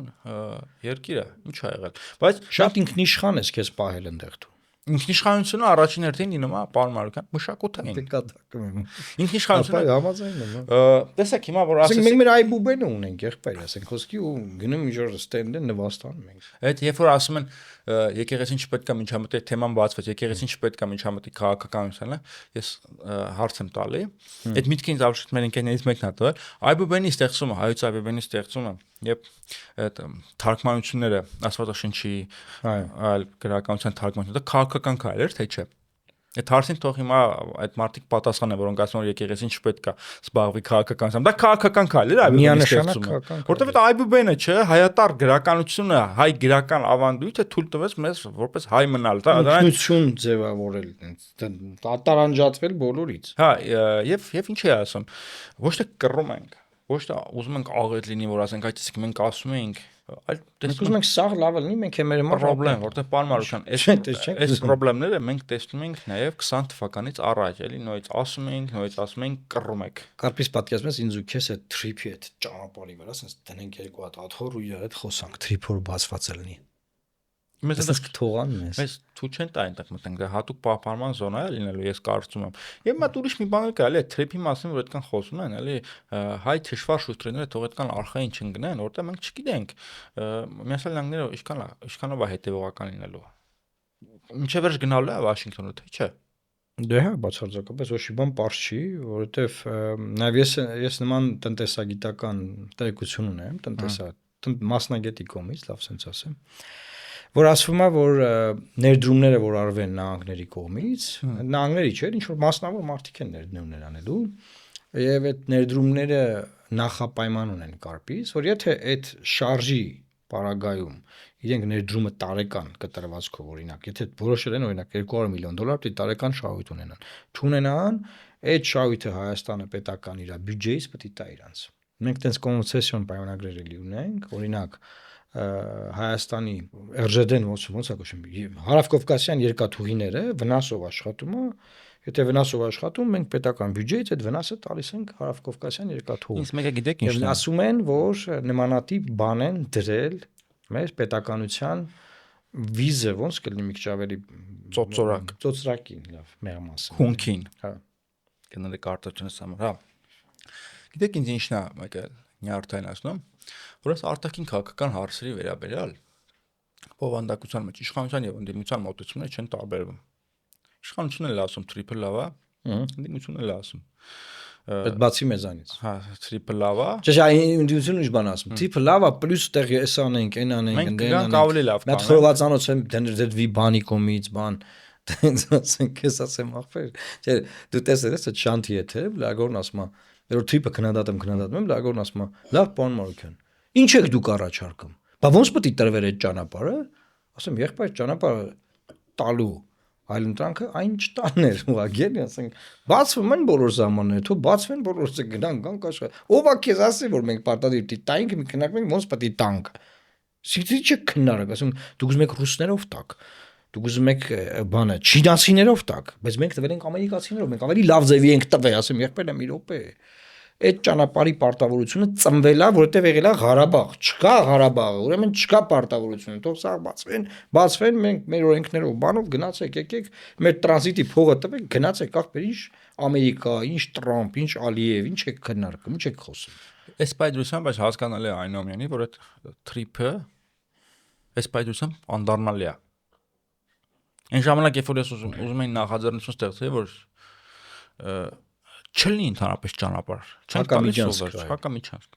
երկիր է, ինչ ա եղել։ Բայց շատ ինքնիշխան ես քեզ պահել այնտեղ դու։ Ինքնիշխանությունը առաջին հերթին լինում է պարոն Մարուկյան մշակութային։ Կատակում եմ։ Ինքնիշխանությունը համաձայն եմ։ Տեսեք հիմա որ ասենք մենք մեր այբուբենը ունենք եղբայր, ասենք խոսքի ու գնում ինչ-որ ստենդը նվաստանում ենք։ Այդ երբ որ ասում են եկեղեցին չպետք է միջամտի թեման բացվեց, եկեղեցին չպետք է միջամտի քաղաքականությանը, ես հարց եմ տալի։ Այդ միտքին զավշտ մեր ընկերներից մեկն է տվել, այբուբենի ստեղծումը, հայոց այբուբենի ստեղծումը, եւ այդ թարգմանությունները Աստվածաշնչի այլ գրականության թարգմանությունները քաղաքական քայլ էր, թե չէ։ Այդ հարցին թող հիմա այդ մարդիկ պատասխան են, որոնք ասում են եկեղեցին չպետք է զբաղվի քաղաքականությամբ։ Դա քաղաքական քայլ էր այբուբենի ստեղծումը։ Որտեւ այդ այբուբենը, չէ, հայատար գրականությունը, հայ գրական ավանդույթը թույլ տվեց մեզ որպես հայ մնալ, դա ինքնություն ձևավորել, տարանջատվել բոլորից։ Հա, եւ ինչ է ասում։ Ոչ թե կռում ենք, ոչ թե ուզում ենք աղետ լինի, որ ասենք այդպես մենք ասում ենք, այլ մենք ուզում ենք սաղ լավը լինի, մենք մեր համար պրոբլեմ, որտեղ պարոն Մարուկյան, այս պրոբլեմները մենք տեսնում ենք նաեւ 20 թվականից առաջ, էլի նույնից ասում ենք, կռում ենք։ Կարպիս պատկերացնում ես ինձ ու քեզ այդ թրիփի այդ ճանապարհի վրա, ասես դնենք երկու հատ աթոռ ու իրար հետ խոսանք, թրիփոր բացված լինի։ Մեզ թողանում ես։ Մեզ թու չեն տա այնտեղ մտենք, դա հատուկ պահպանման զոնա է լինելու, ես կարծում եմ։ Եվ մատ ուրիշ մի բան կա, էլի թրիփի մասին, որ այդքան խոսում են, էլի հայ թշվառ շուտրեները թող այդքան արխային չընկնեն, որտեղ մենք չգիտենք։ Միացյալ Նահանգները ինչքանով է հետևողական լինելու։ Մինչև վերջ գնալու է Վաշինգտոնը, թե չէ։ Դե հա, բացարձակապես ոչ մի բան པարզ չի, որովհետև նաև ես նման տնտեսագիտական տեղեկություն ունեմ, մասնագետի կողմից, լավ sense ասեմ, որ ասվում է, որ ներդրումները, որ արվեն նահանգների կողմից, նահանգների չէ, ինչ որ մասնավոր մարդիկ են ներդրումներ անելու, եւ այդ ներդրումները նախապայման ունեն Կարպիս, որ եթե այդ շարժի պարագայում իրենք ներդրումը տարեկան կտրվածքով օրինակ, եթե որոշել են օրինակ $200 միլիոն պիտի տարեկան շահույթ ունենան, չունենան, այդ շահույթը Հայաստանը պետական իր բյուջեից պիտի տա իրանց։ Մենք տենց կոնցեսիոն պայմանագրեր էլի ունենք, օրինակ Հայաստանի ՌԺԴ-ն ոնց է կոչվում, Հարավկովկասյան երկաթուղիները վնասով աշխատում է, եթե վնասով աշխատում, մենք պետական բյուջեից այդ վնասը տալիս ենք Հարավկովկասյան երկաթուղին։ Իսկ մեկը գիտեք ինչն է։ Ասում են, որ նմանատիպ բան են դրել մեր պետականության վիզը ոնց կլինի մի քիչ ավելի ծոցրակին, լավ, մեղմասը։ Հունքին։ Հա։ Գնալի կարտոչնս համար, հա։ Գիտեք ինձ ինչն է մեկը նյարդային ասում, որ այս արտաքին քաղաքական հարցերի վերաբերյալ բովանդակության մեջ իշխանության եւ ընդդիմության մոտեցումները չեն տարբերվում։ Իշխանությունն էլ ասում triple լավ է, ընդդիմությունն էլ ասում։ Այդ բացի մեզանից։ Հա, triple լավ է։ Չէ, ընդդիմությունը ինչ բան ասում։ Triple լավ է, պլյուս տեղ էս անենք, այն անենք, Մենք դեն գանք ավելի լավ կանենք։ Մատ խորվածանոց եմ դրվի բանի կոմից, բան։ Դենց ասենք, ես ասեմ ախպեր։ Չէ, դու տեսել ես այդ շանթի է թե, լագորն ասում է, որ triple քննադատում, լագորն ասում է, լավ, պարոն Մարուկյան։ Ինչ եք դուք առաջարկում։ Բա ոնց պետք է տրվեր այդ ճանապարհը։ Ասեմ, եղբայր ճանապարհը տալու այլ ընտրանքը այն չտաններ ուղղակի, ասենք, բացվում են բոլոր զամանները, թող բացվեն բոլորը գնանք աշխատ։ Ո՞վ է քեզ ասի, որ մենք պարտադիր պիտի տայինք, մի քննարկենք ոնց պետք է տանք։ Սիցի չքննարեք, ասում, դուք ուզում եք ռուսներով տակ։ Դուք ուզում եք բանը չինացիներով տակ, բայց մենք տվել ենք ամերիկացիներով, մենք ավելի լավ ձևի ենք տվել, ասեմ, եղբայր մի րոպե։ Այդ ճանապարհի պարտավորությունը ծնվել է, որովհետև եղել է Ղարաբաղ, չկա Ղարաբաղը, ուրեմն չկա պարտավորությունը, թող սա բացվեն, մենք մեր օրենքներով բանով գնացեք, եկեք, մեր տրանզիտի փողը տվեք, գնացեք, ախպեր, ինչ Ամերիկա, ինչ Տրամփ, ինչ Ալիև, ինչ եք քննարկում, ինչ եք խոսում։ Այս պայծրությամբ բայց հասկանալի է այնուամենի, որ այդ trip-ը այս պայծրությամբ անդառնալի է։ Այն ժամանակ երբ որ ես ուզում եմ նախաձեռնություն ստեղծել, որ չլինի ընդհանրապես ճանապարհ, հակամիջանցք։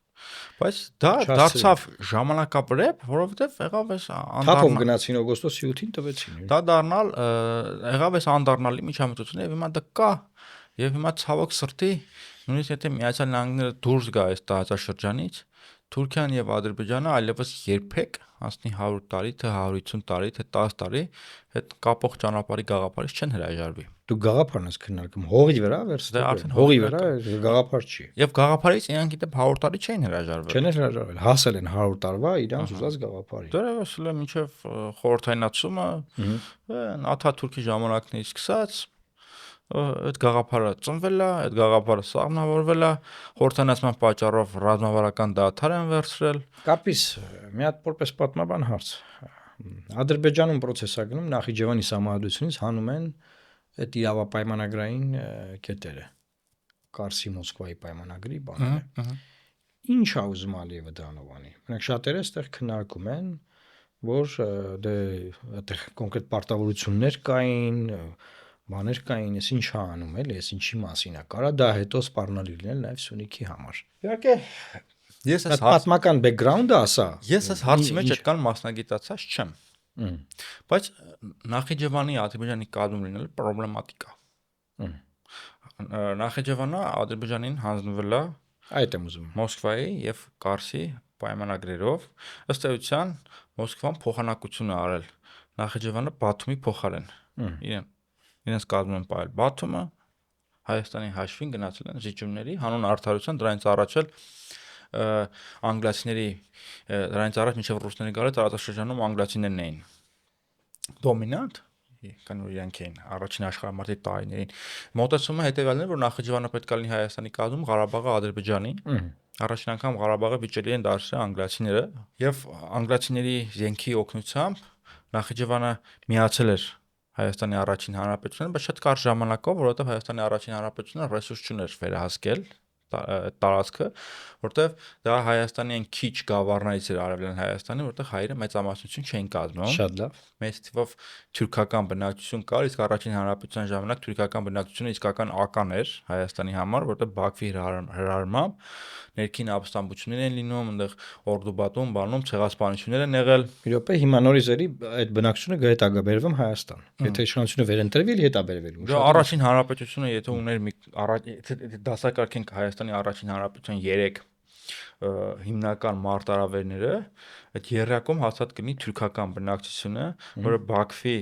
Բայց դա դարձավ ժամանակապրեպ, որովհետև եղավ էս Թափով գնացին օգոստոսի 8-ին տվեցին։ Դա դառնալ եղավ էս անդառնալի միջամտությունը եւ հիմա դա կա եւ հիմա ցավոք սրտի նույնիսկ եթե Միացյալ Նահանգները դուրս գա այս տարածաշրջանից, Թուրքիան եւ Ադրբեջանը այլևս երբեք հասնի 100 տարի, թե 150 տարի, թե 10 տարի այդ կապող ճանապարհի գաղափարից չեն հրաժարվի։ Դու գաղափարն ես քննարկում հողի վրա versus հողի վրա գաղափար չի։ Եվ գաղափարից իրանք գիտե 100 տարի չէին հրաժարվել։ Չեն հրաժարվել, հասել են 100 տարվա իրանց ուզած գաղափարի։ Դեռևս էլ մինչև խորհրդայնացումը Աթաթուրքի ժամանակներից սկսած այդ գաղափարը ծնվել է, այդ գաղափարը սահմանավորվել է, խորհրդանացման պատճառով ռազմավարական դադար են վերցրել։ Կապիս մի հատ որպես պատմաբան հարց։ Ադրբեջանում process-ը գնում Նախիջևանի սահմանադրությունից հանում են այդ իրավապայմանագրային կետերը։ Կարսի Մոսկվայի պայմանագրի բաները։ Ինչ է ուզում Ալիևը դրանով անի։ Մենակ շատերը այստեղ քննարկում են, որ դե այդտեղ կոնկրետ պարտավորություններ կային, բաներ կային, ես ինչ է անում, էլի, ես ինչի մասին է, կարա դա հետո սպառնալի լինել նաև Սյունիքի համար։ Իհարկե, ես այս պատմական բեքգրաունդը ասա։ Ես այս հարցի մեջ այդքան մասնագիտացած չեմ։ Բայց Նախիջևանի Ադրբեջանի կազմում լինելը պրոբլեմատիկ է։ Նախիջևանը Ադրբեջանին հանձնվել է այդ եմ ուզում Մոսկվայի եւ Կարսի պայմանագրերով, ըստ էության Մոսկվան փոխանակություն է արել Նախիջևանը Բաթումի փոխարեն։ Իրենց կազմում են պայել Բաթումը, Հայաստանի հաշվին գնացել են զիջումների, հանուն արդարության դրանից առաջ էլ անգլիացիների դրանից առաջ մինչև ռուսների գալը տարածաշրջանում անգլիացիներն էին դոմինանտ, կան որ իրանք էին առաջին աշխարհամարտի տարիներին։ Մոտեցումը հետևյալն է, որ Նախիջևանը պետք է լինի Հայաստանի կազմում, Ղարաբաղը Ադրբեջանի։ Առաջին անգամ Ղարաբաղը վիճելի են դարձրել անգլիացիները եւ անգլիացիների զենքի օգնությամբ Նախիջևանը միացել էր Հայաստանի առաջին հանրապետությունը, բայց շատ կարճ ժամանակով, որովհետև Հայաստանի առաջին հանրապետությունը ռեսուրս չուներ վերահսկել տարածքը, որտեվ դա Հայաստանի այն քիչ գավառներից էր արևելյան Հայաստանի, որտեղ հայերը մեծամասնություն չէին կազմում։ Շատ լավ։ Մեծ թվով թուրքական բնակչություն կար, իսկ առաջին հանրապետության ժամանակ թուրքական բնակչությունը իսկական ական էր Հայաստանի համար, որտեղ Բաքվի հրահրմամբ ներքին ապստամբություններ են լինում, այնտեղ Օրդուբատում, բանում ցեղասպանություններ են եղել։ Մի րոպե հիմա նորիզերի այդ բնակչությունը գետագաբերվում Հայաստան։ Եթե իշխանությունը վերընտրվի, հետա բերվելու։ Դա առաջին հանրապետությունը, եթե ուներ մի դասակարգենք Հայաստանի առաջին հանրապետության 3 հիմնական մարտահրավերները, այդ երրակում հաստատ կլինի թուրքական բնակչությունը, որը Բաքվի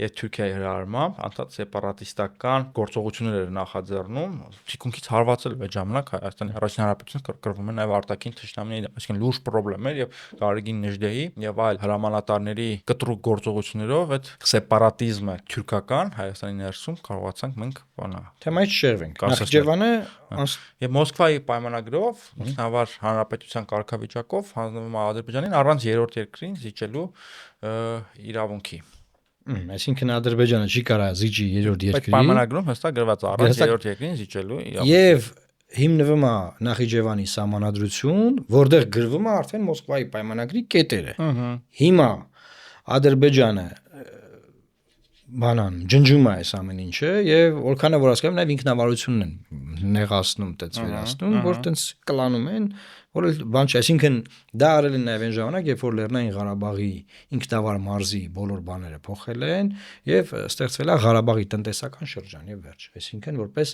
եւ Թուրքիայի հրահրմամբ անդադ սեպարատիստական գործողություններ էր նախաձեռնում, թիկունքից հարվածել այդ ժամանակ Հայաստանի առաջին հանրապետությունը կրվում է նաեւ արտաքին թշնամիների, այսինքն լուրջ խնդիրներ եւ Գարեգին Նեժդեի եւ այլ հրամանատարների կտրուկ գործողություններով այդ սեպարատիզմը թուրքական Հայաստանի ներսում կարողացանք մենք բանա։ Թեմայից շերվենք։ Նախիջևանը եւ Մոսկվայի պայմանագրով ինքնավար հանրապետության կարգավիճակով հանձնվում է Ադրբեջանին առանց երրորդ երկրին զիջելու իրավունքի։ Այսինքն Ադրբեջանը չի կարող զիջի երրորդ Այդ երկրի։ պայմանագրում հստակ գրված է առանց երրորդ երկրին զիջելու իրավունքի։ Եվ հիմնվում է Նախիջևանի սահմանադրություն, որտեղ գրվում է արդեն Մոսկվայի պայմանագրի կետերը։ Հիմա Ադրբեջանը ջնջում է այս ամեն ինչը եւ որքանը որ հասկանում նաեւ ինքնավարությունն են նեղացնում, տենց վերացնում, որ տենց կլանում են, որ բան չէ, այսինքն դա արել են նաեւ այն ժամանակ, երբ որ Լեռնային Ղարաբաղի ինքնավար մարզի բոլոր բաները փոխել են եւ ստեղծվել է Ղարաբաղի տնտեսական շրջան եւ վերջ, այսինքն որպես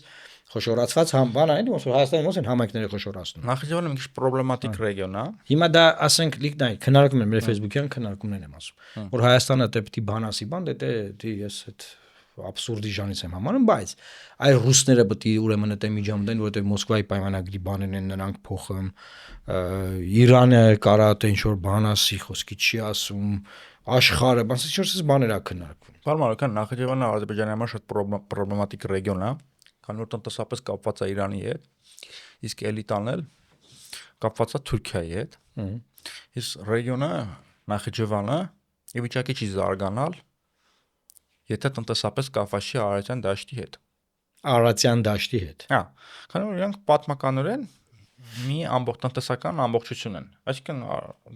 խոշորացված բան է, ոնց որ Հայաստանը ոնց են համայնքները խոշորացնում։ Նախիջևանը մի քիչ պրոբլեմատիկ ռեգիոն է։ Հիմա դա ասենք լիքնայ քննարկում են մեր Facebook-յան քննարկումներն եմ ասում, որ Հայաստանը դե պիտի բանասի բան, դե ես այդ абսուրդի ժանից եմ համարում, բայց այ ռուսները պետք է ուրեմն այդ միջամտեն, որովհետև Մոսկվայի պայմանագրի բաներն են նրանք փոխում, Իրանը կարա թե ինչ որ բան ասի, խոսքի չի ասում, աշխարհը, բանս ինչ-որ բաներ ա քննարկվում։ Բարմարական Նախիջևանը Ադրբեջանի համար շատ պրոբլեմատիկ ռեգիոն է, քանի որ տնտեսապես կապված է Իրանի հետ, իսկ էլիտան էլ կապված է Թուրքիայի հետ։ Իսկ ռեգիոնը Նախիջևանը ի վիճակի չի զարգանալ, եթե տնտեսապես կապված չի Արարատյան դաշտի հետ։ Արարատյան դաշտի հետ։ Հա, քանի որ իրանք պատմականորեն մի ամբողջ տնտեսական ամբողջություն են։ Այսինքն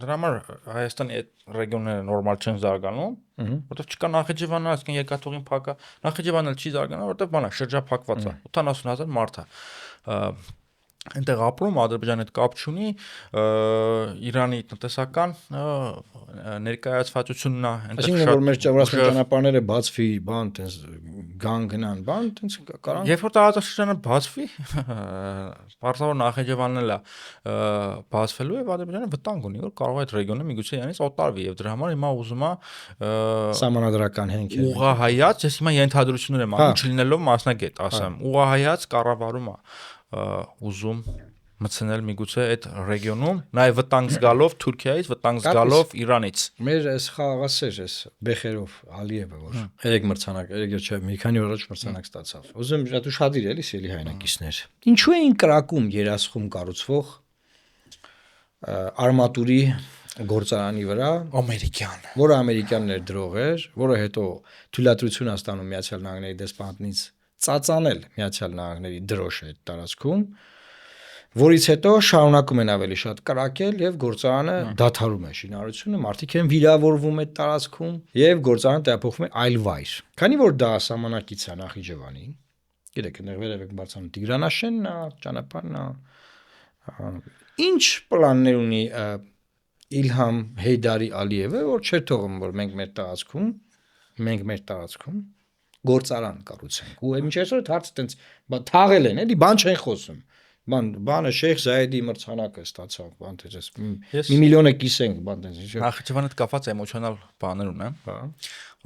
դրա համար Հայաստանի այդ ռեգիոնները նորմալ չեն զարգանում, որովհետև չկա Նախիջևանը, այսինքն երկաթուղին փակա, Նախիջևանը չի զարգանա, որովհետև բանա շրջափակված է, 80,000 մարդ է։ Այնտեղ ապրում Ադրբեջանի հետ կապ չունի, Իրանի տնտեսական ներկայացվածությունն է, այնտեղ շատ որ մեր ճանապարհները բացվի, բան, տես գան գնան, բան, տես կարան։ Երբ որ տարածաշրջանը բացվի, բարձրավոր Նախիջևանն էլ է բացվելու եւ Ադրբեջանը վտանգ ունի, որ կարող է այդ ռեգիոնը միգուցե իրանից օտարվի եւ դրա համար հիմա ուզում է սահմանադրական հենքեր ուղղահայաց, ես հիմա ենթադրություններ եմ անում, չլինելով մասնագետ, ասեմ, ուղղահայաց կառավարում է ուզում մտցնել միգուցե այդ ռեգիոնում նաև վտանգ զգալով Թուրքիայից, վտանգ զգալով Իրանից։ Մեր այս խաղաղասեր էս Բեխերով Ալիևը, որ երեք մրցանակ, երեք չէ, մի քանի օր առաջ մրցանակ ստացավ։ Ուզում շատ ուշադիր էլի սելի հայրենակիցներ։ Ինչու էին կրակում երասխում կառուցվող արմատուրի գործարանի վրա ամերիկյան, որը ամերիկյաններ դրող էր, որը հետո թույլատրություն է ստանում Միացյալ Նահանգների դեսպանատնից ծածանել Միացյալ Նահանգների դրոշը այդ տարածքում, որից հետո շարունակում են ավելի շատ կրակել եւ գործարանը դադարում է շինարարությունը, մարդիկ են վիրավորվում այդ տարածքում եւ գործարանը տեղափոխվում է այլ վայր։ Քանի որ դա սահմանակից է Նախիջևանի, գիտեք, այնտեղ վերևեք բարձրանում Տիգրանաշենն է, ճանապարհն է, ինչ պլաններ ունի Իլհամ Հեյդարի Ալիևը, որ չէ թողում, որ մենք մեր տարածքում գործարան կառուցենք։ Ու մինչև այսօր հարցը տենց թաղել են, էլի բան չեն խոսում։ Բանը Շեյխ Զայեդի մրցանակը ստացավ, բան դες 1 միլիոն է կիսենք, բան դες ինչ։ Նախիջևանը կապված էմոցիոնալ բաներ ունեմ,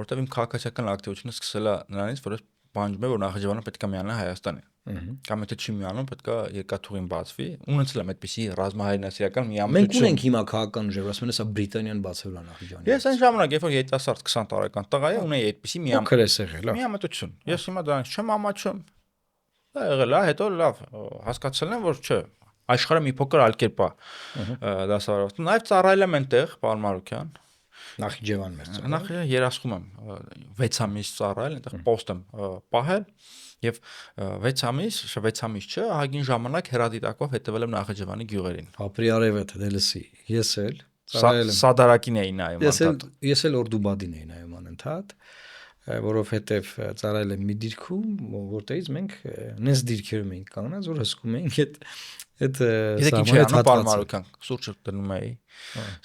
որտեղ իմ քաղաքացիական ակտիվությունը սկսել է նրանից, որ բանջում է, որ Նախիջևանը պետք է միանա Հայաստանին։ Կամ եթե չի միանում, պետք է երկաթուղին բացվի։ Ունեցել եմ այդպիսի ռազմահայրենասիրական միամտություն։ Մենք ունենք հիմա քաղաքական ուժեր, ասում են, հեսա Բրիտանիան բացվել է Նախիջևանի։ Ես այն ժամանակ, երբ որ երիտասարդ 20 տարեկան տղա է, ունեի այդպիսի միամտություն։ Ես հիմա դրանից չեմ ամաչում։ Դա եղել է, հետո լավ հասկացել եմ, որ չէ, աշխարհը մի փոքր այլ կերպ է դասավանդվում։ Նաև ծառայել եմ այնտեղ, պարոն Մարուկյան։ Նախիջևան մեր ծառայել։ Նախիջևան երասխում եմ 6 ամիս ծառայել, այնտեղ պոստ եմ պահել եւ 6 ամիս չէ, ահագին ժամանակ հերադիտակով հետևել եմ Նախիջևանի գյուղերին։ Ապրի արևը դելսի։ Ես էլ ծառայել եմ։ Սադարակին էի նայում անընդհատ։ Ես էլ Օրդուբադին էի նայում անընդհատ, որովհետեւ ծառայել եմ մի դիրքում, որտեղից մենք նենց դիրքերում էինք կանգնած, որ հսկում էինք այդ սահմանից հատվածը։ Սուրճը դնում էի,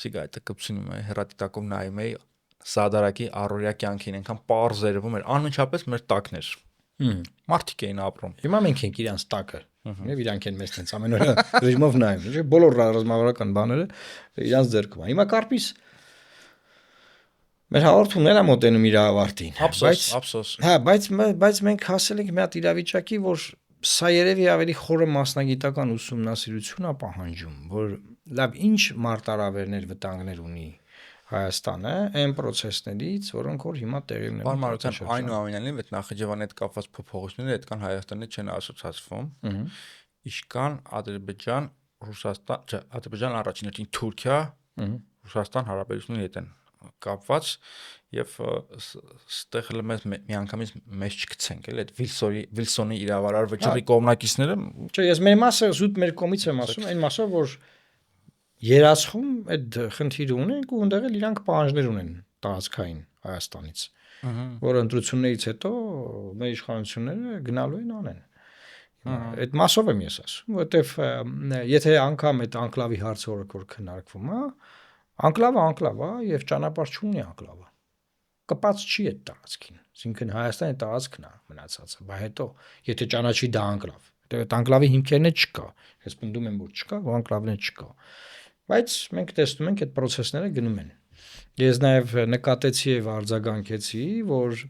սիգարետը կպցնում էի, հերադիտակով նայում էի Սադարակի առօրյա կյանքին, այնքան պարզ երևում էր, անմիջապես մեր տակն էր։ Մարդիկ էին ապրում։ Հիմա մենք ենք իրանց տակը։ Եվ իրանք են մեզ տենց ամեն օր ռեժիմով նայում։ Չէ՞, բոլոր ռազմավարական բաները իրանց ձեռքում է։ Հիմա Կարպիս մեր հաղորդումն է մոտենում իր ավարտին։ Ափսոս։ Հա, բայց մենք հասել ենք մի հատ իրավիճակի, որ սա երևի ավելի խորը մասնագիտական ուսումնասիրություն է պահանջում, որ լավ ինչ մարտահրավերներ, վտանգներ ունի Հայաստանը այն process-ներից, որոնք որ հիմա տեղի ունեն։ Բարմարության այնուամենայնիվ այդ Նախիջևանի հետ կապված փոփոխությունները այդքան Հայաստանի չեն ասոցացվում։ Իշքան Ադրբեջան Ռուսաստան, չէ, Ադրբեջան առաջին հերթին Թուրքիա, Ռուսաստան հարաբերությունների հետ են կապված եւ ստեղ էլ մեզ միանգամից մեզ չգցենք էլի այդ Վիլսոնի իրավարար վճռի կողմնակիցները չէ, ես մեր մասը զուտ մեր կողմից եմ ասում, այն մասը, որ երաշխում այդ խնդիրը ունենք ու ընդեղ էլ իրանք պահանջներ ունեն տարածքային Հայաստանից, որ ընտրություններից հետո մեր իշխանությունները գնալու են անեն։ Այդ մասով եմ ես ասում, որովհետև եթե անգամ այդ անկլավի հարցը որ քննարկվում է, անկլավը եւ ճանապարհ չունի անկլավը։ Կպած չի այդ տարածքին։ Այսինքն Հայաստանի տարածքն է մնացածը, բայց հետո եթե ճանաչի դա անկլավ, այդ անկլավի հիմքերն չկա։ Ես պնդում եմ, որ չկա, որ անկլավն չկա։ Բայց մենք տեսնում ենք այդ process-ները գնում են։ Ես նաև նկատեցի եւ արձագանքեցի, որ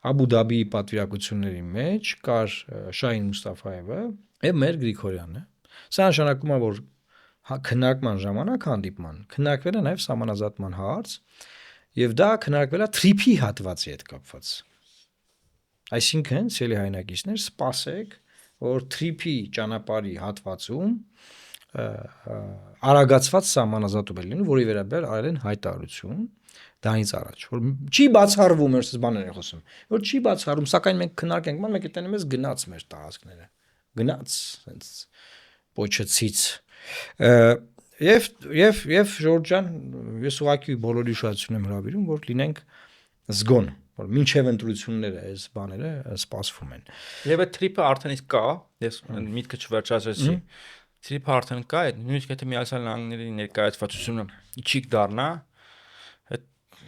Աբու Դաբիի պատվիրակությունների մեջ կար Շահին Մուստաֆաևը եւ մեր Գրիգորյանը։ Սա նշանակում է, որ քննարկման ժամանակ հանդիպման քննարկվել է նաև սահմանազատման հարց եւ դա քննարկվել է թրիփի հատվածի հետ կապված։ Այսինքն, ցելի հայնակիցներ, սպասեք, որ թրիփի ճանապարհի հատվածում արագացված սահմանազատում է լինում, որի վերաբերյալ արել են հայտարարություն դրանից առաջ, որ չի բացառվում, ես բաներ եմ խոսում, որ չի բացառվում, սակայն մենք քննարկենք, մենք այդտեղ ես գնաց մեր տարածքները, գնաց, sense փոչեցից Եվ Ժորժ ջան, ես ուղղակի բոլորի ուշադրություն եմ հրավիրում, որ լինենք զգոն, որ մինչև ընտրությունները այս բաները սպասվում են։ Եվ այդ տրիպը արդեն իսկ կա, ես միտքը չվերջացրեցի։ Տրիպը արդեն կա, նույնիսկ եթե Միացյալ Նահանգների ներկայացվածությունը իջիկ դառնա, այդ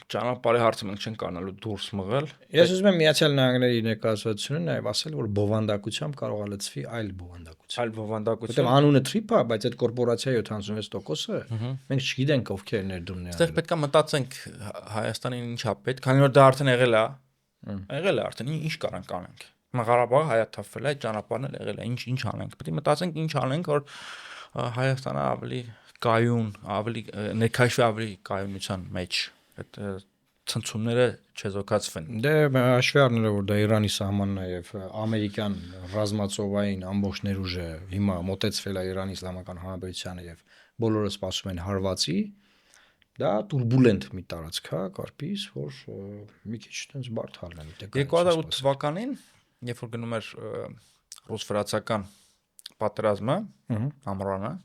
ճանապարհի հարցը մենք չենք կարողանալու դուրս մղել։ Ես ուզում եմ Միացյալ Նահանգների ներկայացվածությունը նաև ասել, որ բովանդակությամբ կարող է լծվի այլ բովանդակություն։ Այլ բովանդակություն։ Որտեղ անունը տրիպ է, բայց այդ կորպորացիայի 76%-ը մենք չգիտենք ովքեր ներդրում են։ Այստեղ պետք է մտածենք Հայաստանին ինչա պետք, քանի որ դա արդեն եղել է։ Եղել է արդեն, ինչ կարանք անենք։ Ղարաբաղը հայաթափվել է, այդ ճանապարհն էլ եղել է, ինչ անենք։ Պետք է մտածենք ինչ անենք, որ Հայաստանը ավելի կայուն, ավելի ներքաշվի ավելի կայունության մեջ այդ ցնցումները չեզոքացվեն։ Դե հաշվի առնելով որ դա Իրանի սահմանն է եւ ամերիկյան ռազմածովային ամբողջ ներուժը հիմա մոտեցվել է Իրանի Իսլամական Հանրապետությանը եւ բոլորը սպասում են հարվածի, դա турբուլենտ մի տարածք է, կարծես, որ մի քիչ տենց բարդ հալն է։ 2008 թվականին, երբ որ գնում էր ռուս-վրացական պատերազմը, ամռանը,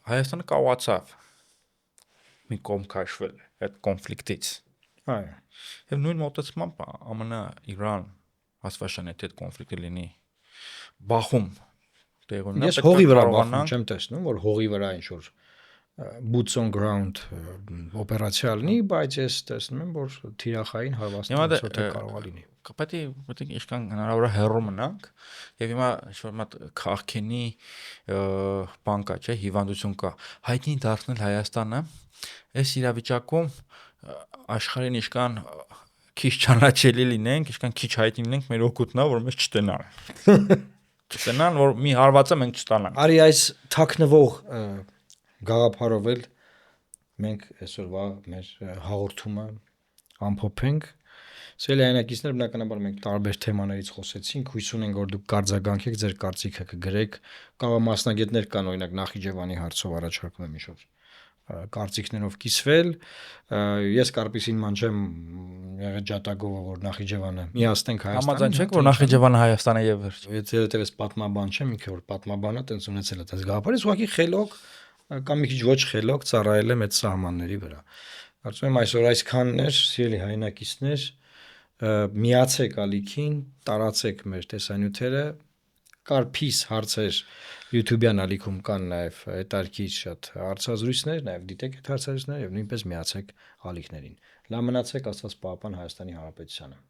Հայաստանը կարողացավ մի կողմ քաշվել այդ կոնֆլիկտից։ Այո։ Եվ նույն մոտեցմամբ ԱՄՆ-Իրան ասվաշան այդ կոնֆլիկտը լինի Բախում տեղ ունենա։ Ես հողի վրա բախում չեմ տեսնում, որ հողի վրա ինչ որ boots on ground օպերացիա լինի, բայց ես տեսնում եմ, որ թիրախային հարվածներ կարող է լինի։ Պետք է ինչքան հնարավոր է հեռու մնանք եւ հիմա ինչ-որ մատ քաղաքենի բան կա, չէ, հիվանդություն կա։ Հայտնի դարձնել Հայաստանը այս իրավիճակում աշխարհին ինչքան քիչ ճանաչելի լինենք, ինչքան քիչ հայտնի լինենք, մեր օգուտն է, որ մեզ չտենան։ Չտենան, որ մի հարվածը մենք չստանանք։ Արի այս թաքնվող գաղափարով էլ մենք այսօրվա մեր հաղորդումը ամփոփենք։ Սիրելի հայրենակիցներ, բնականաբար մենք տարբեր թեմաներից խոսեցինք, հույս ունենք, որ դուք կարձագանքեք, ձեր կարծիքը կգրեք, կարող մասնագետներ կան, օրինակ Նախիջևանի հարցով առաջարկում եմ ինչ-որ կարծիքներով կիսվել, ես կարծին մանչեմ եղել ջատագովը, որ Նախիջևանը միացնենք Հայաստանը։ Համաձայն չեք, որ Նախիջևանը Հայաստանը եւ վերջ։ Եթե դեռ պատմաբան չեմ, ինքը որ պատմաբանա, տենց ունեցել է դες գաղափարից, ուղղակի խելոք կամ մի քիչ ոչ խելոք ծառայել եմ այդ սահմանների վրա։ Կարծում եմ այսօր այսքանն էր, սիրելի հայրենակիցներ, միացեք ալիքին, տարածեք մեր տեսանյութերը, կարփիս հարցեր YouTube-յան ալիքում կան նաև հետարքիր շատ հարցազրույցներ, նաև դիտեք այդ հարցազրույցները եւ նույնպես միացեք ալիքներին։ Լավ մնացեք, Աստված պահապան Հայաստանի Հանրապետությանը։